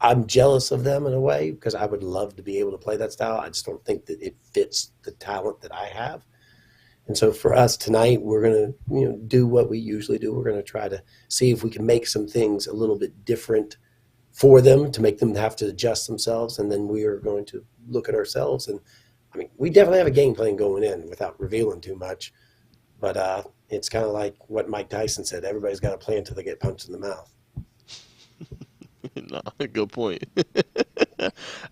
I'm jealous of them in a way because I would love to be able to play that style. I just don't think that it fits the talent that I have. And so for us tonight, we're going to do what we usually do. We're going to try to see if we can make some things a little bit different for them to make them have to adjust themselves. And then we are going to look at ourselves. And I mean, we definitely have a game plan going in without revealing too much. But it's kind of like what Mike Tyson said. Everybody's got a plan until they get punched in the mouth. No, good point.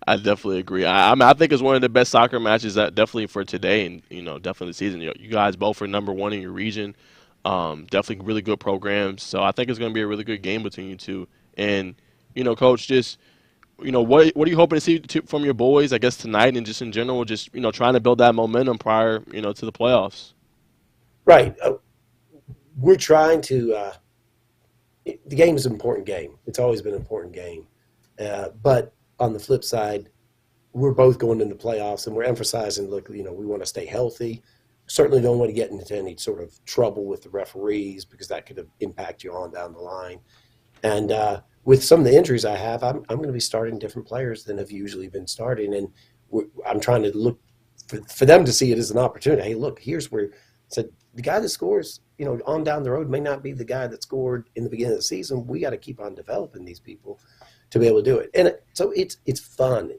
I definitely agree. I mean, I think it's one of the best soccer matches that definitely for today and definitely the season. You guys both are number one in your region. Definitely really good programs. So I think it's going to be a really good game between you two. And coach, just what are you hoping to see from your boys? I guess tonight and just in general, just trying to build that momentum prior to the playoffs. Right. We're trying to. The game is an important game. It's always been an important game. But on the flip side, we're both going into playoffs, and we're emphasizing, look, we want to stay healthy. certainly don't want to get into any sort of trouble with the referees because that could impact you on down the line. And with some of the injuries I have, I'm going to be starting different players than have usually been starting. And I'm trying to look for them to see it as an opportunity. Hey, look, here's where said the guy that scores, on down the road may not be the guy that scored in the beginning of the season. We got to keep on developing these people to be able to do it. And so it's fun.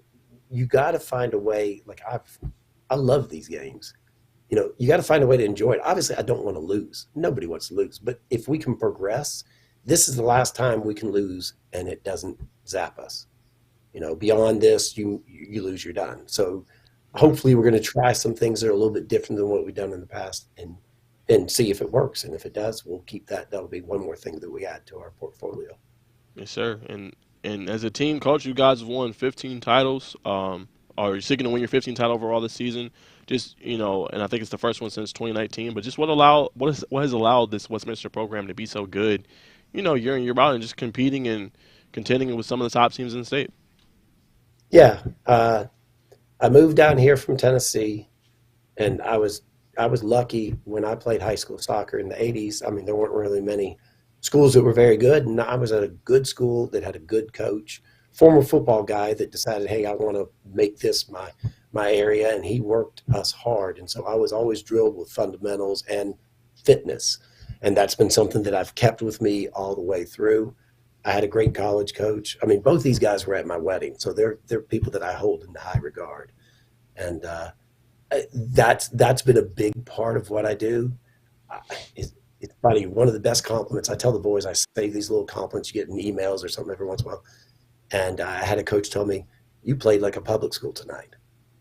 You got to find a way. Like I love these games. You got to find a way to enjoy it. Obviously, I don't want to lose. Nobody wants to lose. But if we can progress, this is the last time we can lose and it doesn't zap us. Beyond this, you lose, you're done. So hopefully we're going to try some things that are a little bit different than what we've done in the past and see if it works. And if it does, we'll keep that. That'll be one more thing that we add to our portfolio. Yes, sir. And as a team coach, you guys have won 15 titles. Or you're seeking to win your 15th title overall this season. Just and I think it's the first one since 2019. But just what has allowed this Westminster program to be so good, year in year out, and just competing and contending with some of the top teams in the state. Yeah, I moved down here from Tennessee, and I was lucky when I played high school soccer in the 80s. I mean, there weren't really many schools that were very good, and I was at a good school that had a good coach, former football guy that decided, hey, I want to make this my area, and he worked us hard. And so I was always drilled with fundamentals and fitness, and that's been something that I've kept with me all the way through. I had a great college coach. I mean, both these guys were at my wedding, so they're people that I hold in high regard, and that's been a big part of what I do. It's funny. One of the best compliments I tell the boys, I say these little compliments you get in emails or something every once in a while. And I had a coach tell me, "You played like a public school tonight,"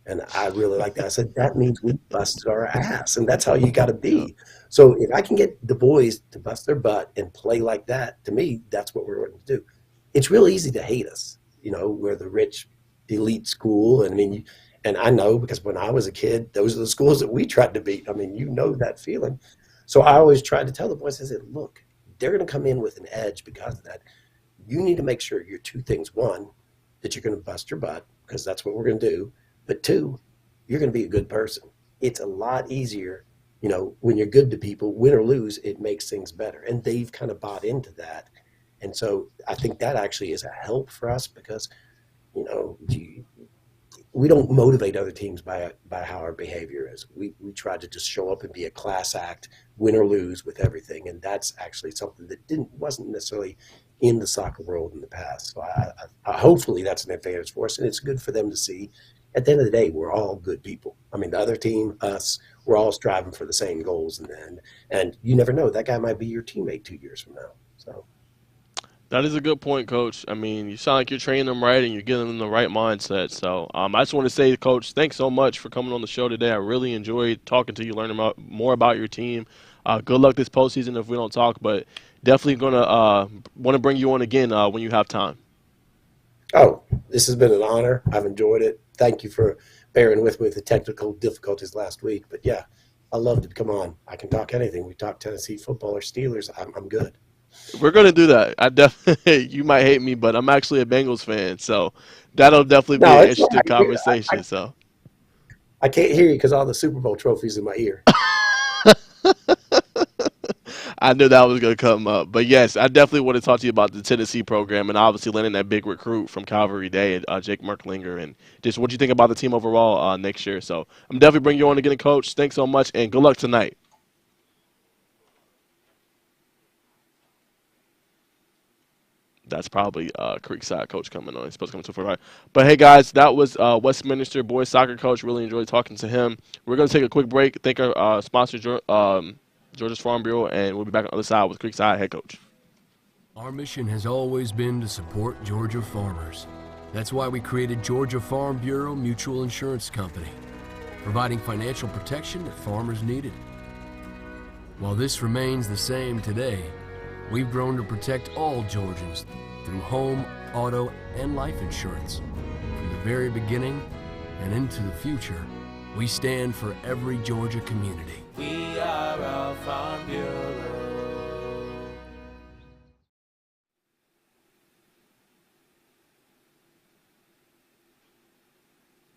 and I really like that. I said, "That means we busted our ass, and that's how you got to Yeah. be." So if I can get the boys to bust their butt and play like that, to me, that's what we're going to do. It's real easy to hate us. We're the rich elite school, and I mean, and I know because when I was a kid, those are the schools that we tried to beat. I mean, that feeling. So I always tried to tell the boys, I said, "Look, they're going to come in with an edge because of that. You need to make sure you're two things. One, that you're going to bust your butt because that's what we're going to do. But two, you're going to be a good person. It's a lot easier, when you're good to people, win or lose, it makes things better." And they've kind of bought into that. And so I think that actually is a help for us because, we don't motivate other teams by how our behavior is. We try to just show up and be a class act, win or lose with everything, and that's actually something that wasn't necessarily in the soccer world in the past. So I hopefully that's an advantage for us, and it's good for them to see. At the end of the day, we're all good people. I mean, the other team, us, we're all striving for the same goals in the end. And you never know, that guy might be your teammate 2 years from now. So. That is a good point, Coach. I mean, you sound like you're training them right and you're getting them the right mindset. So I just want to say, Coach, thanks so much for coming on the show today. I really enjoyed talking to you, learning more about your team. Good luck this postseason if we don't talk, but definitely going to want to bring you on again when you have time. Oh, this has been an honor. I've enjoyed it. Thank you for bearing with me with the technical difficulties last week. But, yeah, I love to come on. I can talk anything. We talk Tennessee football or Steelers. I'm good. We're going to do that. I definitely, you might hate me, but I'm actually a Bengals fan. So that'll definitely be No, an it's all interesting right. conversation. So. I can't hear you because all the Super Bowl trophies in my ear. I knew that was going to come up. But yes, I definitely want to talk to you about the Tennessee program and obviously landing that big recruit from Calvary Day, Jake Merklinger, and just what you think about the team overall next year. So I'm definitely bringing you on again, Coach. Thanks so much, and good luck tonight. That's probably Creekside coach coming on. He's supposed to come to for right. But hey, guys, that was Westminster boys soccer coach. Really enjoyed talking to him. We're going to take a quick break. Thank our sponsor, Georgia's Farm Bureau, and we'll be back on the other side with Creekside head coach. Our mission has always been to support Georgia farmers. That's why we created Georgia Farm Bureau Mutual Insurance Company, providing financial protection that farmers needed. While this remains the same today, we've grown to protect all Georgians through home, auto, and life insurance. From the very beginning and into the future, we stand for every Georgia community. We are our Farm Bureau.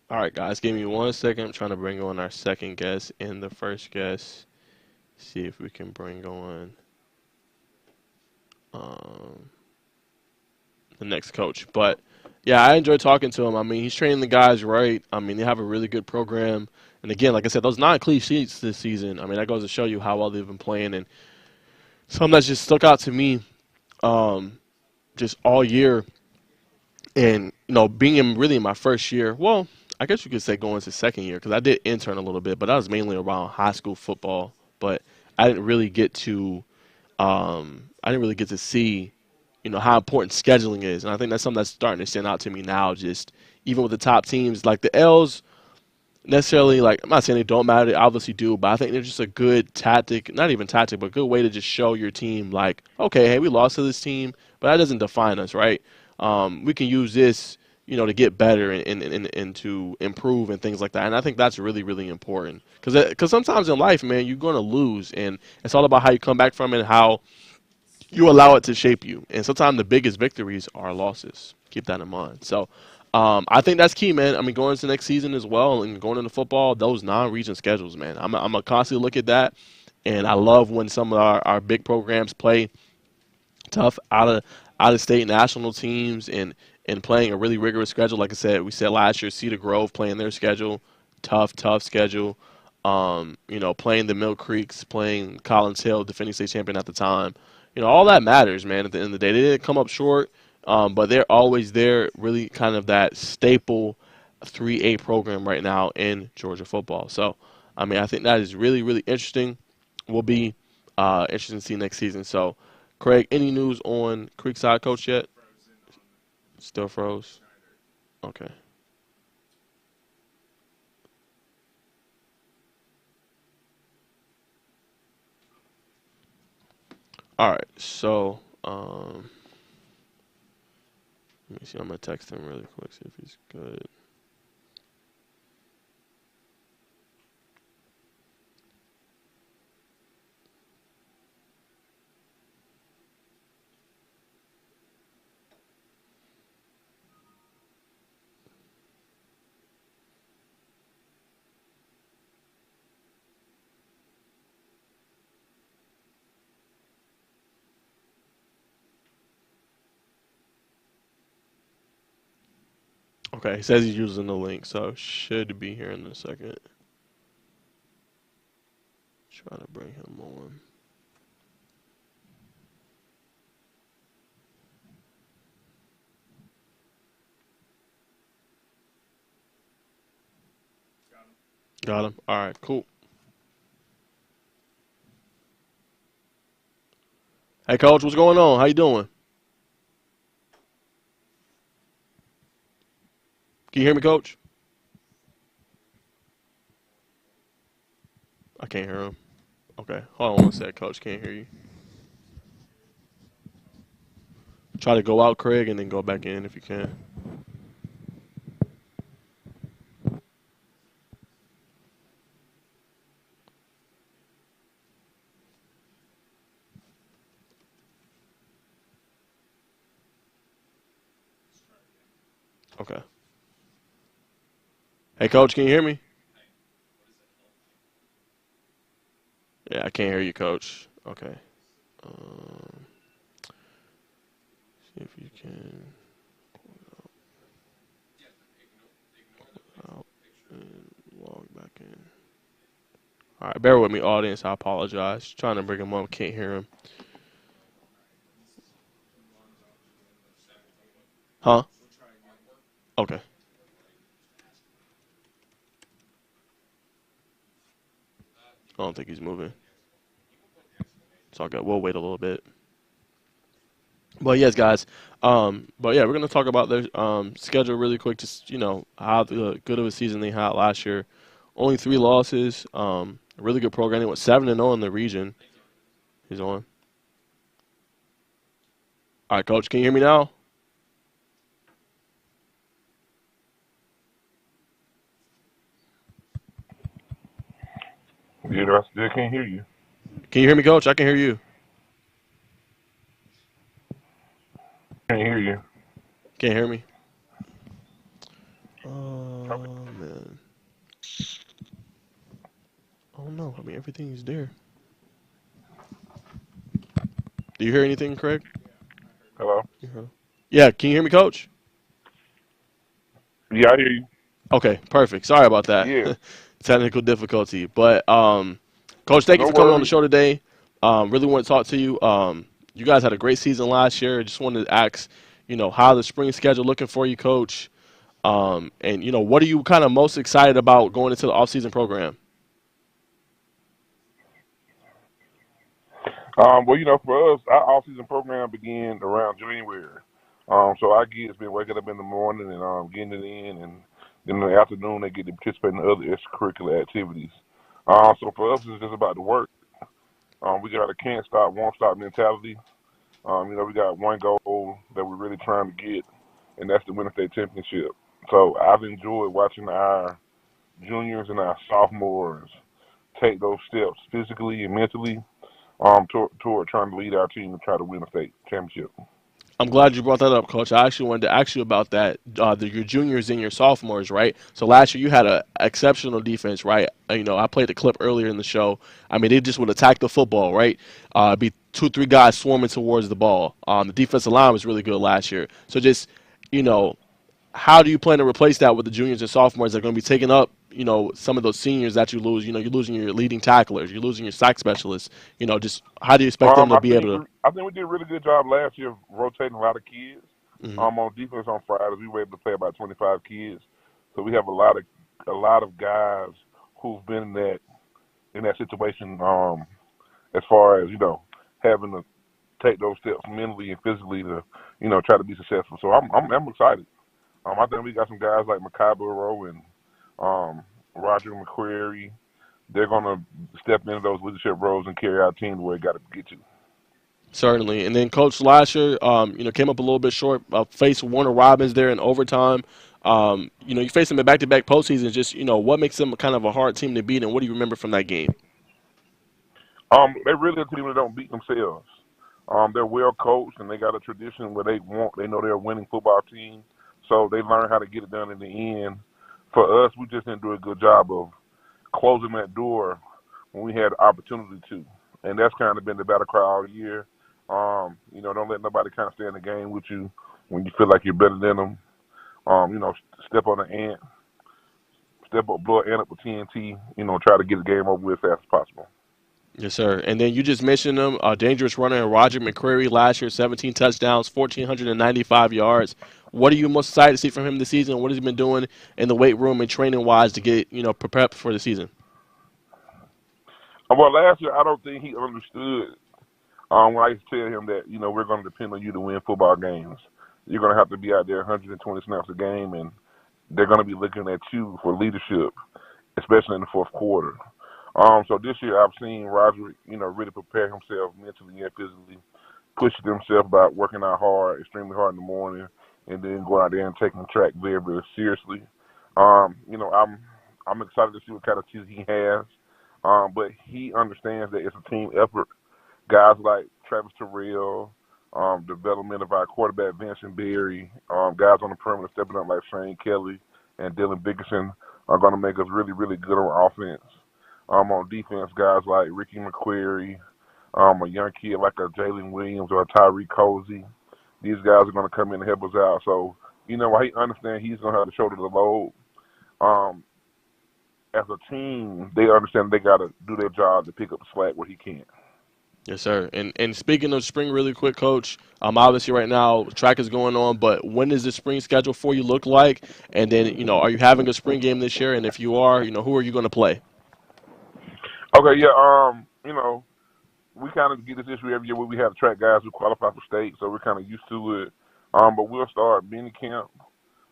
All right, guys, give me 1 second. I'm trying to bring on our second guest and the first guest. See if we can bring on um, the next coach. But yeah, I enjoy talking to him. I mean, he's training the guys right. I mean, they have a really good program. And again, like I said, those 9 clean sheets this season. I mean, that goes to show you how well they've been playing. And something that's just stuck out to me, just all year, and being really in my first year. Well, I guess you could say going into second year because I did intern a little bit, but that was mainly around high school football. But I didn't really get to see, how important scheduling is. And I think that's something that's starting to stand out to me now. Just even with the top teams, like the L's, necessarily, like, I'm not saying they don't matter, they obviously do, but I think they're just a good tactic, not even tactic, but a good way to just show your team, like, okay, hey, we lost to this team, but that doesn't define us, right? We can use this, to get better and to improve and things like that. And I think that's really, really important because sometimes in life, man, you're going to lose, and it's all about how you come back from it and how you allow it to shape you. And sometimes the biggest victories are losses. Keep that in mind. So I think that's key, man. I mean, going into next season as well and going into football, those non-region schedules, man. I'm going to constantly look at that. And I love when some of our big programs play tough out of state national teams and playing a really rigorous schedule. Like I said, we said last year, Cedar Grove playing their schedule, tough schedule. Playing the Mill Creeks, playing Collins Hill, defending state champion at the time. All that matters, man. At the end of the day, they didn't come up short, but they're always there. Really, kind of that staple 3A program right now in Georgia football. So, I mean, I think that is really, really interesting. Will be interesting to see next season. So, Craig, any news on Creekside coach yet? Still froze. Okay. All right. So, let me see. I'm gonna text him really quick, see if he's good. Okay, he says he's using the link, so should be here in a second. Try to bring him on. Got him. All right, cool. Hey, coach, what's going on? How you doing? Can you hear me, coach? I can't hear him. Okay, hold on 1 sec, coach. Can't hear you. Try to go out, Craig, and then go back in if you can. Okay. Hey, coach, can you hear me? Yeah, I can't hear you, coach. Okay. Um, see if you can out and log back in. All right, bear with me, audience. I apologize. Trying to bring him up, can't hear him. Huh? Okay. I don't think he's moving. It's all good. We'll wait a little bit. But yes, guys. But yeah, we're gonna talk about their schedule really quick. Just how good of a season they had last year. Only 3 losses. A really good program. They went 7-0 in the region. He's on. All right, coach. Can you hear me now? Yeah, I still can't hear you. Can you hear me, coach? I can hear you. Can't hear you. Can't hear me. know. I mean, everything's there. Do you hear anything, Craig? Hello? Yeah, can you hear me, Coach? Yeah, I hear you. Okay, perfect. Sorry about that. Yeah, Technical difficulty. But Coach, thank you no for coming on the worries. show today. Really want to talk to you. You guys had a great season last year. Just wanted to ask, how the spring schedule looking for you, Coach? And what are you kind of most excited about going into the offseason program? Well, for us, our off-season program began around January. So our kids been waking up in the morning and getting it in, and then in the afternoon they get to participate in other extracurricular activities. So for us, it's just about the work. We got a can't stop, won't stop mentality. We got one goal that we're really trying to get, and that's the winter state championship. So I've enjoyed watching our juniors and our sophomores take those steps physically and mentally toward trying to lead our team to try to win a state championship. I'm glad you brought that up, Coach. I actually wanted to ask you about that. Your juniors and your sophomores, right? So last year you had an exceptional defense, right? I played the clip earlier in the show. I mean, they just would attack the football, right? Be 2-3 guys swarming towards the ball. The defensive line was really good last year. So just, you know, how do you plan to replace that with the juniors and sophomores that are going to be taking up, some of those seniors that you lose? You're losing your leading tacklers, you're losing your sack specialists. Just how do you expect them to I be think able to? I think we did a really good job last year of rotating a lot of kids. Mhm. On defense on Fridays, we were able to play about 25 kids, so we have a lot of guys who've been in that situation. As far as having to take those steps mentally and physically to try to be successful. So I'm excited. I think we got some guys like Makai Burrow and Roger McQuarrie. They're gonna step into those leadership roles and carry our team to where it got to get to. Certainly. And then Coach last year, came up a little bit short. Faced Warner Robins there in overtime. You faced them in back-to-back postseasons. Just, what makes them kind of a hard team to beat, and what do you remember from that game? They really a team that don't beat themselves. They're well coached and they got a tradition where they know they're a winning football team, so they learn how to get it done in the end. For us, we just didn't do a good job of closing that door when we had the opportunity to, and that's kind of been the battle cry all year. Don't let nobody kind of stay in the game with you when you feel like you're better than them. Step on an ant, step up, blow an ant up with TNT. Try to get the game over with as fast as possible. Yes, sir. And then you just mentioned them, dangerous runner Roger McQuarrie last year, 17 touchdowns, 1,495 yards. What are you most excited to see from him this season? What has he been doing in the weight room and training-wise to get, prepared for the season? Well, last year I don't think he understood. When I used to tell him that we're going to depend on you to win football games, you're going to have to be out there 120 snaps a game, and they're going to be looking at you for leadership, especially in the fourth quarter. So this year I've seen Roger, really prepare himself mentally and physically, pushing himself by working out hard, extremely hard in the morning, and then going out there and taking the track very, very seriously. I'm excited to see what kind of season he has, but he understands that it's a team effort. Guys like Travis Terrell, development of our quarterback Vincent Berry, guys on the perimeter stepping up like Shane Kelly and Dylan Bickerson are going to make us really, really good on offense. On defense, guys like Ricky McQuarrie, a young kid like a Jalen Williams or a Tyreek Cozy. These guys are going to come in and help us out. So, while he understands he's going to have to shoulder the load, as a team, they understand they got to do their job to pick up the slack where he can. Yes, sir. And speaking of spring really quick, Coach, obviously right now track is going on, but when does the spring schedule for you look like? And then, are you having a spring game this year? And if you are, who are you going to play? Okay, yeah, we kind of get this issue every year where we have track guys who qualify for state, so we're kind of used to it. But we'll start mini camp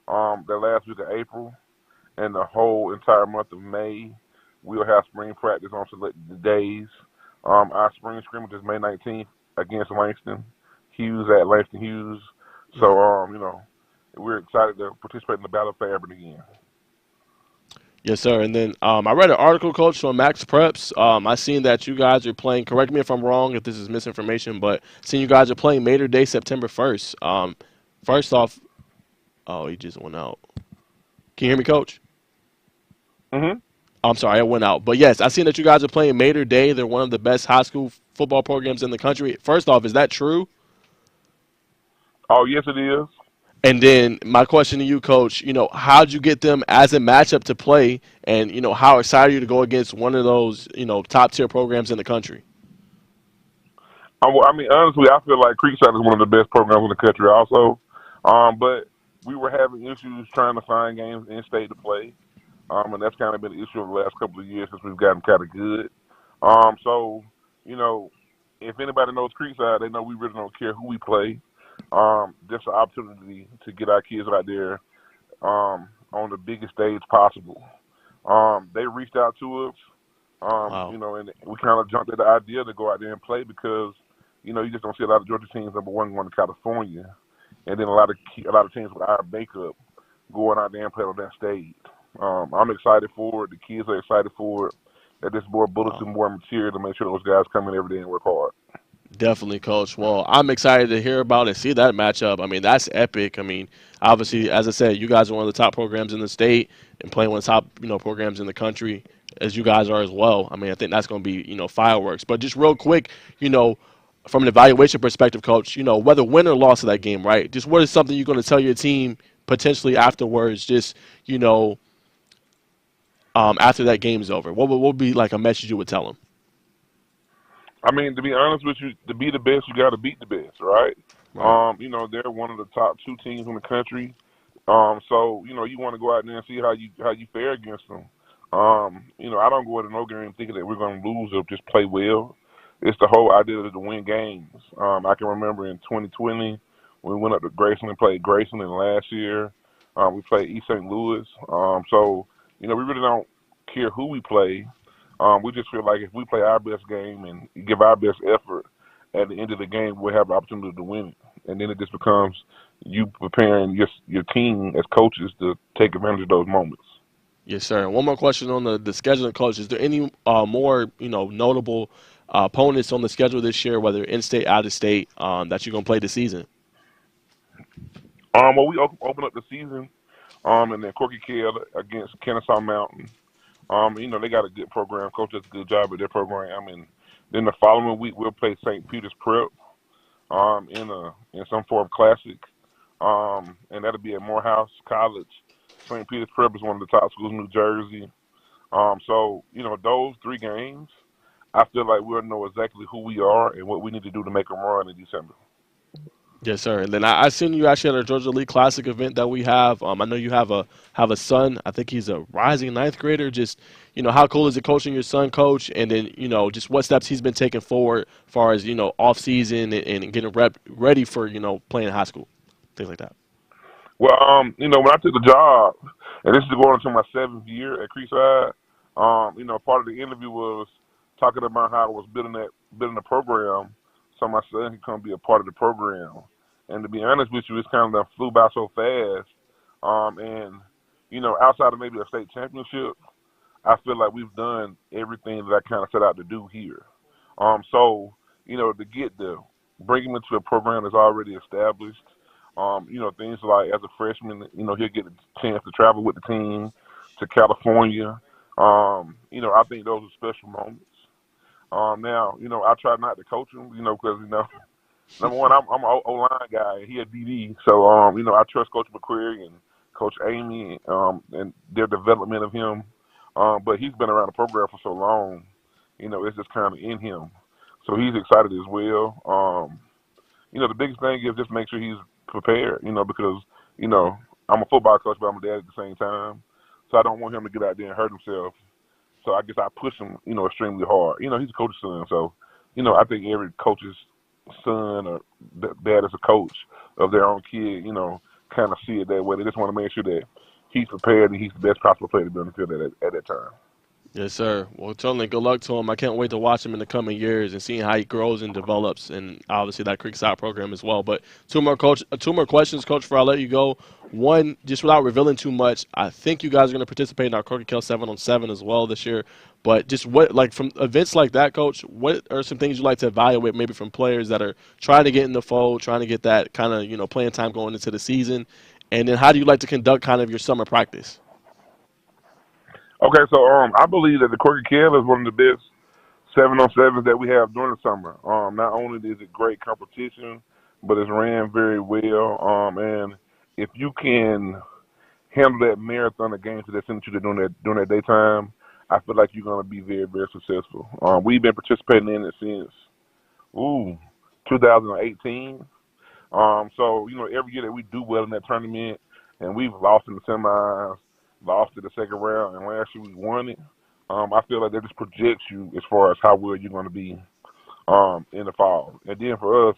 the last week of April, and the whole entire month of May. We'll have spring practice on selected days. Our spring scrimmage is May 19th against Langston Hughes at Langston Hughes. So, we're excited to participate in the Battle of Fairburn again. Yes, sir. And then I read an article, Coach, on Max Preps. I seen that you guys are playing, correct me if I'm wrong, if this is misinformation, but seeing you guys are playing Mater Day, September 1st. First off, he just went out. Can you hear me, Coach? Mm-hmm. I'm sorry, I went out. But yes, I seen that you guys are playing Mater Day. They're one of the best high school football programs in the country. First off, is that true? Oh, yes, it is. And then my question to you, Coach, how'd you get them as a matchup to play? And, how excited are you to go against one of those, top tier programs in the country? I mean, honestly, I feel like Creekside is one of the best programs in the country also. But we were having issues trying to find games in state to play. And that's kind of been an issue over the last couple of years since we've gotten kind of good. So, you know, if anybody knows Creekside, they know we really don't care who we play. Just an opportunity to get our kids out there on the biggest stage possible. They reached out to us, Wow. and we kind of jumped at the idea to go out there and play because, you just don't see a lot of Georgia teams, number one, going to California, and then a lot of teams with our makeup going out there and play on that stage. I'm excited for it. The kids are excited for it. That there's more bullets Wow. and more material to make sure those guys come in every day and work hard. Definitely, Coach. Well, I'm excited to hear about and see that matchup. I mean, that's epic. I mean, obviously, as I said, you guys are one of the top programs in the state and playing one of the top, programs in the country, as you guys are as well. I mean, I think that's going to be, fireworks. But just real quick, from an evaluation perspective, Coach, whether win or loss of that game, right? Just what is something you're going to tell your team potentially afterwards, just, after that game's over? What would be like a message you would tell them? I mean, to be honest with you, to be the best, you got to beat the best, right? Right. They're one of the top two teams in the country. So you want to go out there and see how you fare against them. I don't go into no game thinking that we're going to lose or just play well. It's the whole idea to win games. I can remember in 2020 when we went up to Grayson and played Grayson, and last year we played East St. Louis. So we really don't care who we play. We just feel like if we play our best game and give our best effort, at the end of the game, we'll have the opportunity to win it. And then it just becomes you preparing your team as coaches to take advantage of those moments. Yes, sir. And one more question on the scheduling, Coach. Is there any more, notable opponents on the schedule this year, whether in-state, out-of-state, that you're going to play this season? Well, we open up the season, and then Corky Kell against Kennesaw Mountain. They got a good program. Coach does a good job at their program. And then the following week, we'll play St. Peter's Prep in some form of classic. And that'll be at Morehouse College. St. Peter's Prep is one of the top schools in New Jersey. So, those three games, I feel like we'll know exactly who we are and what we need to do to make a run in December. Yes, sir. And then I seen you actually at our Georgia League Classic event that we have. I know you have a son. I think he's a rising ninth grader. Just how cool is it coaching your son, Coach? And then just what steps he's been taking forward, as far as off season and getting ready for playing high school, things like that. Well, when I took the job, and this is going into my 7th year at Creekside, part of the interview was talking about how I was building the program so my son can come be a part of the program. And to be honest with you, it's kind of done flew by so fast. Outside of maybe a state championship, I feel like we've done everything that I kind of set out to do here. To get there, bring him into a program that's already established. Things like as a freshman, he'll get a chance to travel with the team to California. I think those are special moments. Now, I try not to coach him, because, number one, I'm an O-line guy, and he a DD. So, I trust Coach McQuarrie and Coach Amy and their development of him. But he's been around the program for so long, it's just kind of in him. So he's excited as well. The biggest thing is just make sure he's prepared, because, I'm a football coach, but I'm a dad at the same time. So I don't want him to get out there and hurt himself. So I guess I push him, extremely hard. He's a coach's son. So, I think every coach's son or dad is a coach of their own kid, kind of see it that way. They just want to make sure that he's prepared and he's the best possible player to be on the field at that time. Yes, sir. Well, totally good luck to him. I can't wait to watch him in the coming years and seeing how he grows and develops, and obviously that Creekside program as well. But two more questions, Coach, before I let you go. One, just without revealing too much, I think you guys are going to participate in our Corky Kell 7-on-7 as well this year. But just from events like that, Coach, what are some things you'd like to evaluate maybe from players that are trying to get in the fold, trying to get that kind of, playing time going into the season? And then how do you like to conduct kind of your summer practice? Okay, so I believe that the Quirky Kill is one of the best 7-on-7s that we have during the summer. Not only is it great competition, but it's ran very well. And if you can handle that marathon of games that they send you to during that daytime, I feel like you're going to be very, very successful. We've been participating in it since 2018. So every year that we do well in that tournament, and we've lost in the semis, lost in the second round, and last year we won it. I feel like that just projects you as far as how well you're going to be in the fall. And then for us,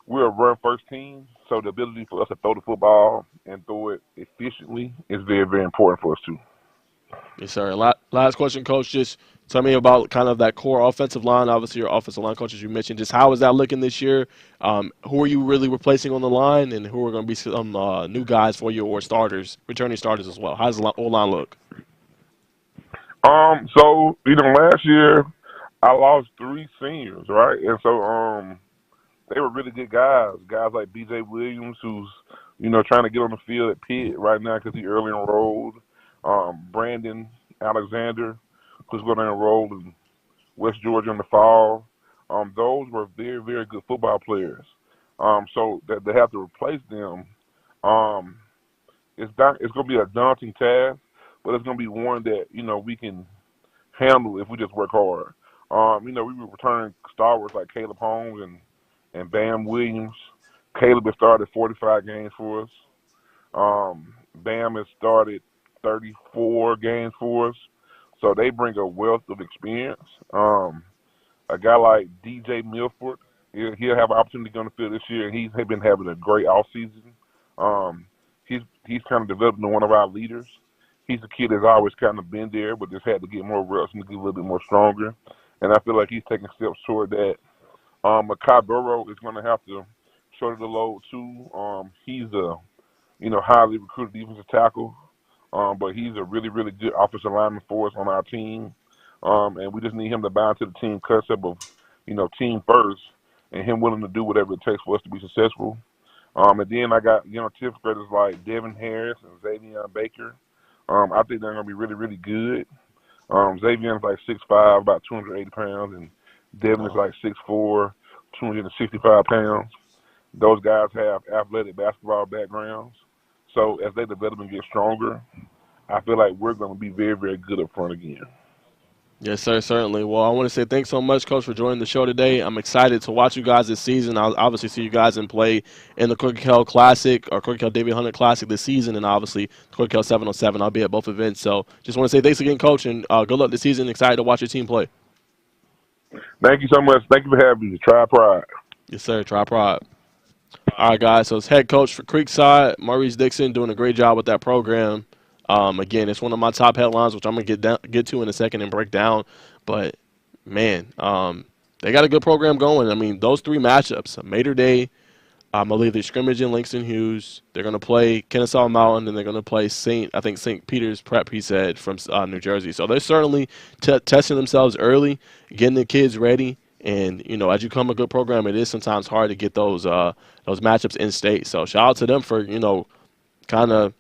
we're a run first team, so the ability for us to throw the football and throw it efficiently is very, very important for us too. Yes, sir. Last question, Coach. Just tell me about kind of that core offensive line. Obviously, your offensive line coaches you mentioned. Just how is that looking this year? Who are you really replacing on the line, and who are going to be some new guys for you or starters, returning starters as well? How does the O-line look? So last year I lost 3 seniors, right? And so they were really good guys. Guys like B.J. Williams, who's trying to get on the field at Pitt right now because he early enrolled. Brandon Alexander, who's going to enroll in West Georgia in the fall. Those were very, very good football players. So that they have to replace them. It's going to be a daunting task, but it's going to be one that we can handle if we just work hard. We were returning stalwarts like Caleb Holmes and Bam Williams. Caleb has started 45 games for us. Bam has started 34 games for us. So they bring a wealth of experience. A guy like DJ Milford, he'll have an opportunity on the field this year, and he's been having a great offseason. He's kind of developed into one of our leaders. He's a kid that's always kind of been there, but just had to get more reps and get a little bit more stronger. And I feel like he's taking steps toward that. Makai Burrow is going to have to shoulder the load too. He's a highly recruited defensive tackle, but he's a really, really good offensive lineman for us on our team. And we just need him to buy into the team concept of team first, and him willing to do whatever it takes for us to be successful. And then I got 10th graders like Devin Harris and Xavier Baker. I think they're going to be really, really good. Xavier's like 6'5", about 280 pounds, and Devin is like 6'4", 265 pounds. Those guys have athletic basketball backgrounds. So as they develop and get stronger, I feel like we're going to be very, very good up front again. Yes, sir, certainly. Well, I want to say thanks so much, Coach, for joining the show today. I'm excited to watch you guys this season. I'll obviously see you guys in play in the Crooked Hell Classic or Crooked Hell David Hunter Classic this season, and obviously Crooked Hell 7-on-7. I'll be at both events. So just want to say thanks again, Coach, and good luck this season. Excited to watch your team play. Thank you so much. Thank you for having me. Try Pride. Yes, sir. Try Pride. All right, guys. So it's head coach for Creekside, Maurice Dixon, doing a great job with that program. Again, it's one of my top headlines, which I'm going to get to in a second and break down. But, man, they got a good program going. I mean, those 3 matchups, Mater Day, I believe they scrimmage in Langston Hughes. They're going to play Kennesaw Mountain, and they're going to play St. Peter's Prep, he said, from New Jersey. So they're certainly testing themselves early, getting the kids ready. And, as you come a good program, it is sometimes hard to get those matchups in state. So shout out to them for, kind of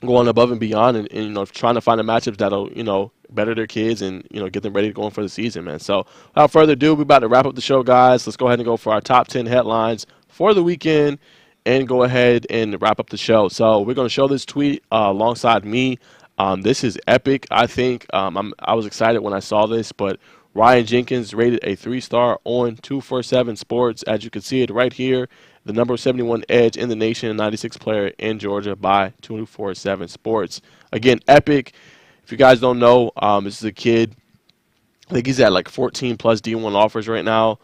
going above and beyond and trying to find the matchups that'll, better their kids and, get them ready to go in for the season, man. So without further ado, we're about to wrap up the show, guys. Let's go ahead and go for our top 10 headlines for the weekend and go ahead and wrap up the show. So we're going to show this tweet alongside me. This is epic, I think. I was excited when I saw this, but Ryan Jenkins rated a 3-star on 247 Sports. As you can see it right here, the number 71 edge in the nation, 96 player in Georgia by 247 Sports. Again, epic. If you guys don't know, this is a kid. I think he's at like 14 plus D1 offers right now.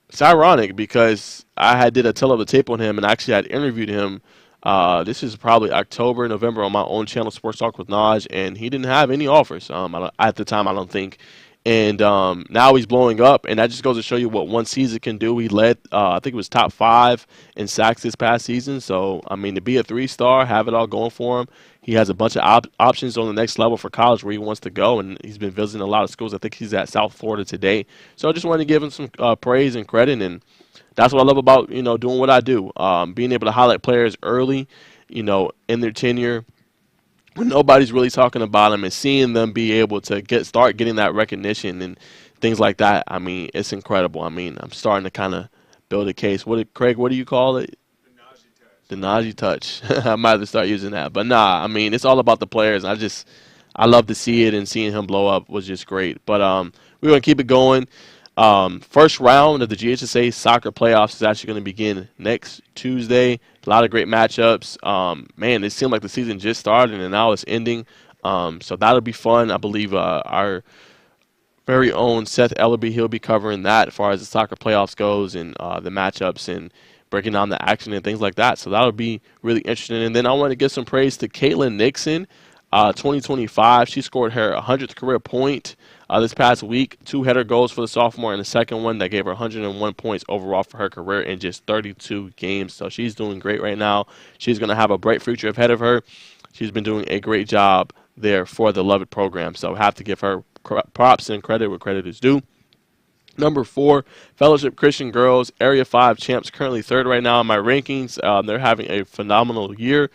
It's ironic because I did a tell of the tape on him, and actually I interviewed him. This is probably October, November on my own channel, Sports Talk with Najeh, and he didn't have any offers at the time, I don't think. And now he's blowing up, and that just goes to show you what one season can do. He led, I think it was top 5 in sacks this past season. So, I mean, to be a 3-star, have it all going for him. He has a bunch of options on the next level for college where he wants to go, and he's been visiting a lot of schools. I think he's at South Florida today. So I just wanted to give him some praise and credit, and that's what I love about, doing what I do, being able to highlight players early, in their tenure, when nobody's really talking about them and seeing them be able to start getting that recognition and things like that. I mean, it's incredible. I mean, I'm starting to kind of build a case. Craig? What do you call it? The Najee touch. I might have to start using that. But nah, I mean, it's all about the players. I love to see it, and seeing him blow up was just great. But we're gonna keep it going. First round of the GHSA soccer playoffs is actually going to begin next Tuesday. A lot of great matchups. Man, it seemed like the season just started and now it's ending. So that'll be fun. I believe our very own Seth Ellerby, he'll be covering that as far as the soccer playoffs goes, and the matchups and breaking down the action and things like that. So that'll be really interesting. And then I want to give some praise to Caitlin Nixon, 2025. She scored her 100th career point this past week. 2 header goals for the sophomore, and the second one that gave her 101 points overall for her career in just 32 games. So she's doing great right now. She's going to have a bright future ahead of her. She's been doing a great job there for the Lovett program. So I have to give her props and credit where credit is due. Number 4, Fellowship Christian Girls, Area 5 champs, currently 3rd right now in my rankings. They're having a phenomenal year.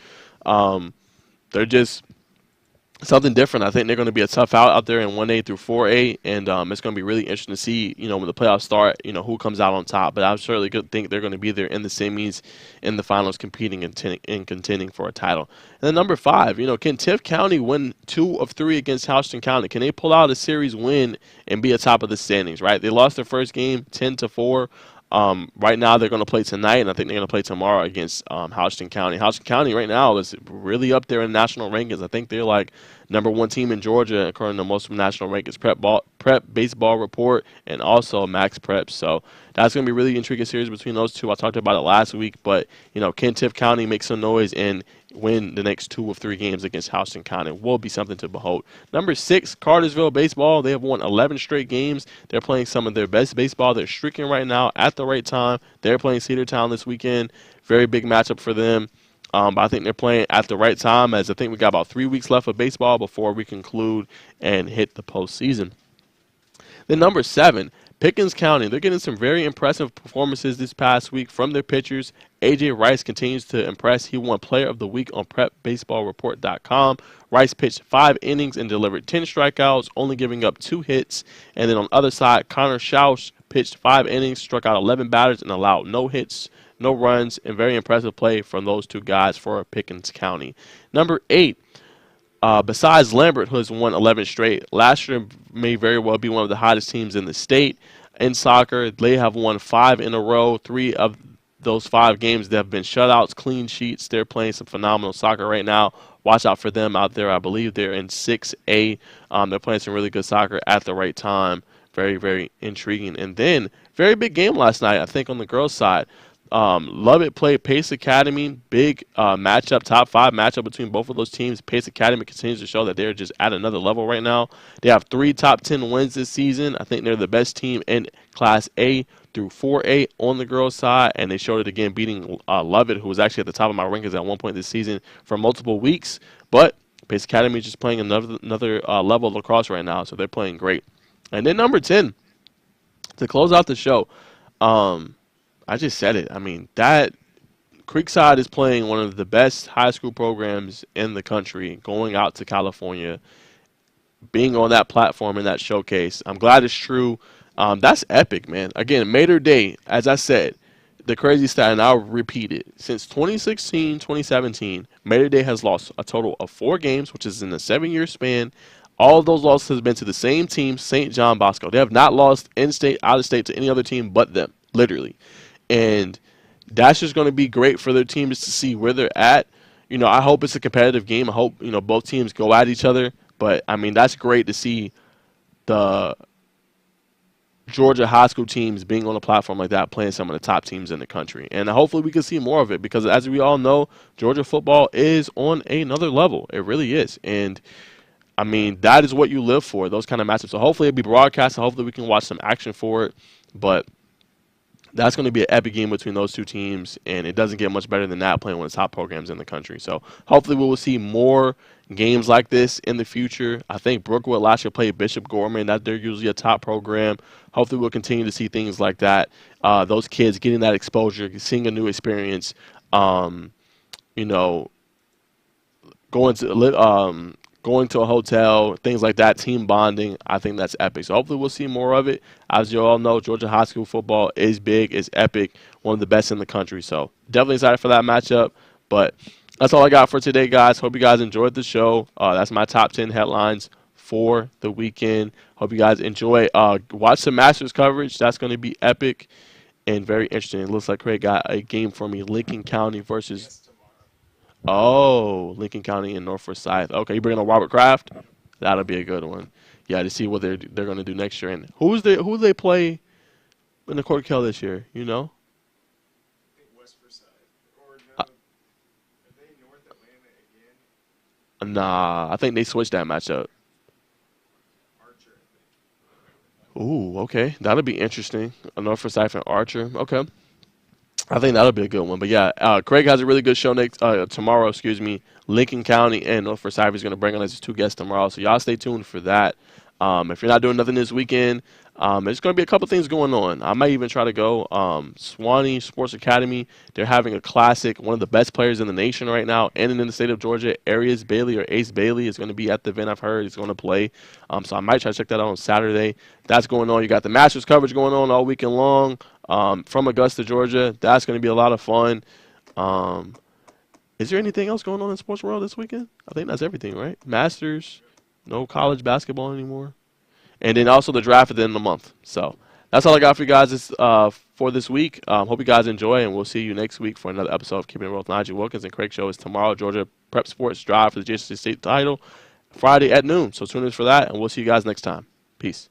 They're just something different. I think they're going to be a tough out there in 1A through 4A, and it's going to be really interesting to see, when the playoffs start, who comes out on top. But I certainly think they're going to be there in the semis, in the finals, competing and contending for a title. And then number 5, can Tift County win 2 of 3 against Houston County? Can they pull out a series win and be atop of the standings, right? They lost their first game 10-4. Right now they're going to play tonight, and I think they're going to play tomorrow against Houston County. Houston County right now is really up there in national rankings. I think they're like number 1 team in Georgia according to most of the national rankings, Prep Baseball Report, and also Max Prep. So that's going to be a really intriguing series between those two. I talked about it last week, but can Tift County make some noise and win the next 2 of 3 games against Houston County? Will be something to behold. Number 6, Cartersville Baseball. They have won 11 straight games. They're playing some of their best baseball. They're streaking right now at the right time. They're playing Cedartown this weekend. Very big matchup for them. But I think they're playing at the right time, as I think we got about 3 weeks left of baseball before we conclude and hit the postseason. Then number 7, Pickens County. They're getting some very impressive performances this past week from their pitchers. A.J. Rice continues to impress. He won Player of the Week on PrepBaseballReport.com. Rice pitched 5 innings and delivered 10 strikeouts, only giving up 2 hits. And then on the other side, Connor Schausch pitched 5 innings, struck out 11 batters, and allowed no hits, no runs, and very impressive play from those 2 guys for Pickens County. Number 8, besides Lambert, who has won 11 straight, last year may very well be one of the hottest teams in the state in soccer. They have won 5 in a row. 3 of those 5 games that have been shutouts, clean sheets. They're playing some phenomenal soccer right now. Watch out for them out there. I believe they're in 6A. They're playing some really good soccer at the right time. Very, very intriguing. And then, very big game last night, I think, on the girls' side. Lovett played Pace Academy. Big matchup, top 5 matchup between both of those teams. Pace Academy continues to show that they're just at another level right now. They have 3 top 10 wins this season. I think they're the best team in Class A through 4A on the girls' side, and they showed it again, beating Lovett, who was actually at the top of my rankings at one point this season for multiple weeks. But Pace Academy is just playing another level of lacrosse right now, so they're playing great. And then number 10, to close out the show, I just said it. I mean, that Creekside is playing one of the best high school programs in the country, going out to California, being on that platform in that showcase. I'm glad it's true. That's epic, man. Again, Mater Day, as I said, the crazy stat, and I'll repeat it. Since 2016, 2017, Mater Day has lost a total of 4 games, which is in a 7-year span. All of those losses have been to the same team, St. John Bosco. They have not lost in-state, out-of-state to any other team but them, literally. And that's just going to be great for their teams to see where they're at. I hope it's a competitive game. I hope, both teams go at each other. But, I mean, that's great to see the Georgia high school teams being on a platform like that, playing some of the top teams in the country. And hopefully we can see more of it because, as we all know, Georgia football is on another level. It really is. And, I mean, that is what you live for, those kind of matchups. So hopefully it'll be broadcast. Hopefully we can watch some action for it. But that's going to be an epic game between those 2 teams, and it doesn't get much better than that, playing one of the top programs in the country. So hopefully we will see more games like this in the future. I think Brookwood last year played Bishop Gorman. That they're usually a top program. Hopefully we'll continue to see things like that. Those kids getting that exposure, seeing a new experience, going to going to a hotel, things like that, team bonding. I think that's epic. So hopefully we'll see more of it. As you all know, Georgia high school football is big, is epic, one of the best in the country. So definitely excited for that matchup. But that's all I got for today, guys. Hope you guys enjoyed the show. That's my top 10 headlines for the weekend. Hope you guys enjoy. Watch some Masters coverage. That's going to be epic and very interesting. It looks like Craig got a game for me. Lincoln County versus Lincoln County and North Forsyth. Okay, you bringing on Robert Kraft? That'll be a good one. Yeah, to see what they're going to do next year. And who do they play in the Court Kell this year? You know? Nah, I think they switched that matchup. Ooh, okay. That'll be interesting. North Forsyth and Archer. Okay. I think that'll be a good one. But yeah, Craig has a really good show tomorrow. Excuse me. Lincoln County and North Forsyth is going to bring on his two guests tomorrow. So y'all stay tuned for that. If you're not doing nothing this weekend, there's going to be a couple things going on. I might even try to go. Swanee Sports Academy, they're having a classic. One of the best players in the nation right now and in the state of Georgia, Arias Bailey or Ace Bailey is going to be at the event. I've heard he's going to play. So I might try to check that out on Saturday. That's going on. You got the Masters coverage going on all weekend long from Augusta, Georgia. That's going to be a lot of fun. Is there anything else going on in the sports world this weekend? I think that's everything, right? Masters, no college basketball anymore. And then also the draft at the end of the month. So that's all I got for you guys for this week. Hope you guys enjoy, and we'll see you next week for another episode of Keeping It Real with Najeh Wilkins and Craig Show is tomorrow. Georgia Prep Sports Drive for the JC State title Friday at noon. So tune in for that, and we'll see you guys next time. Peace.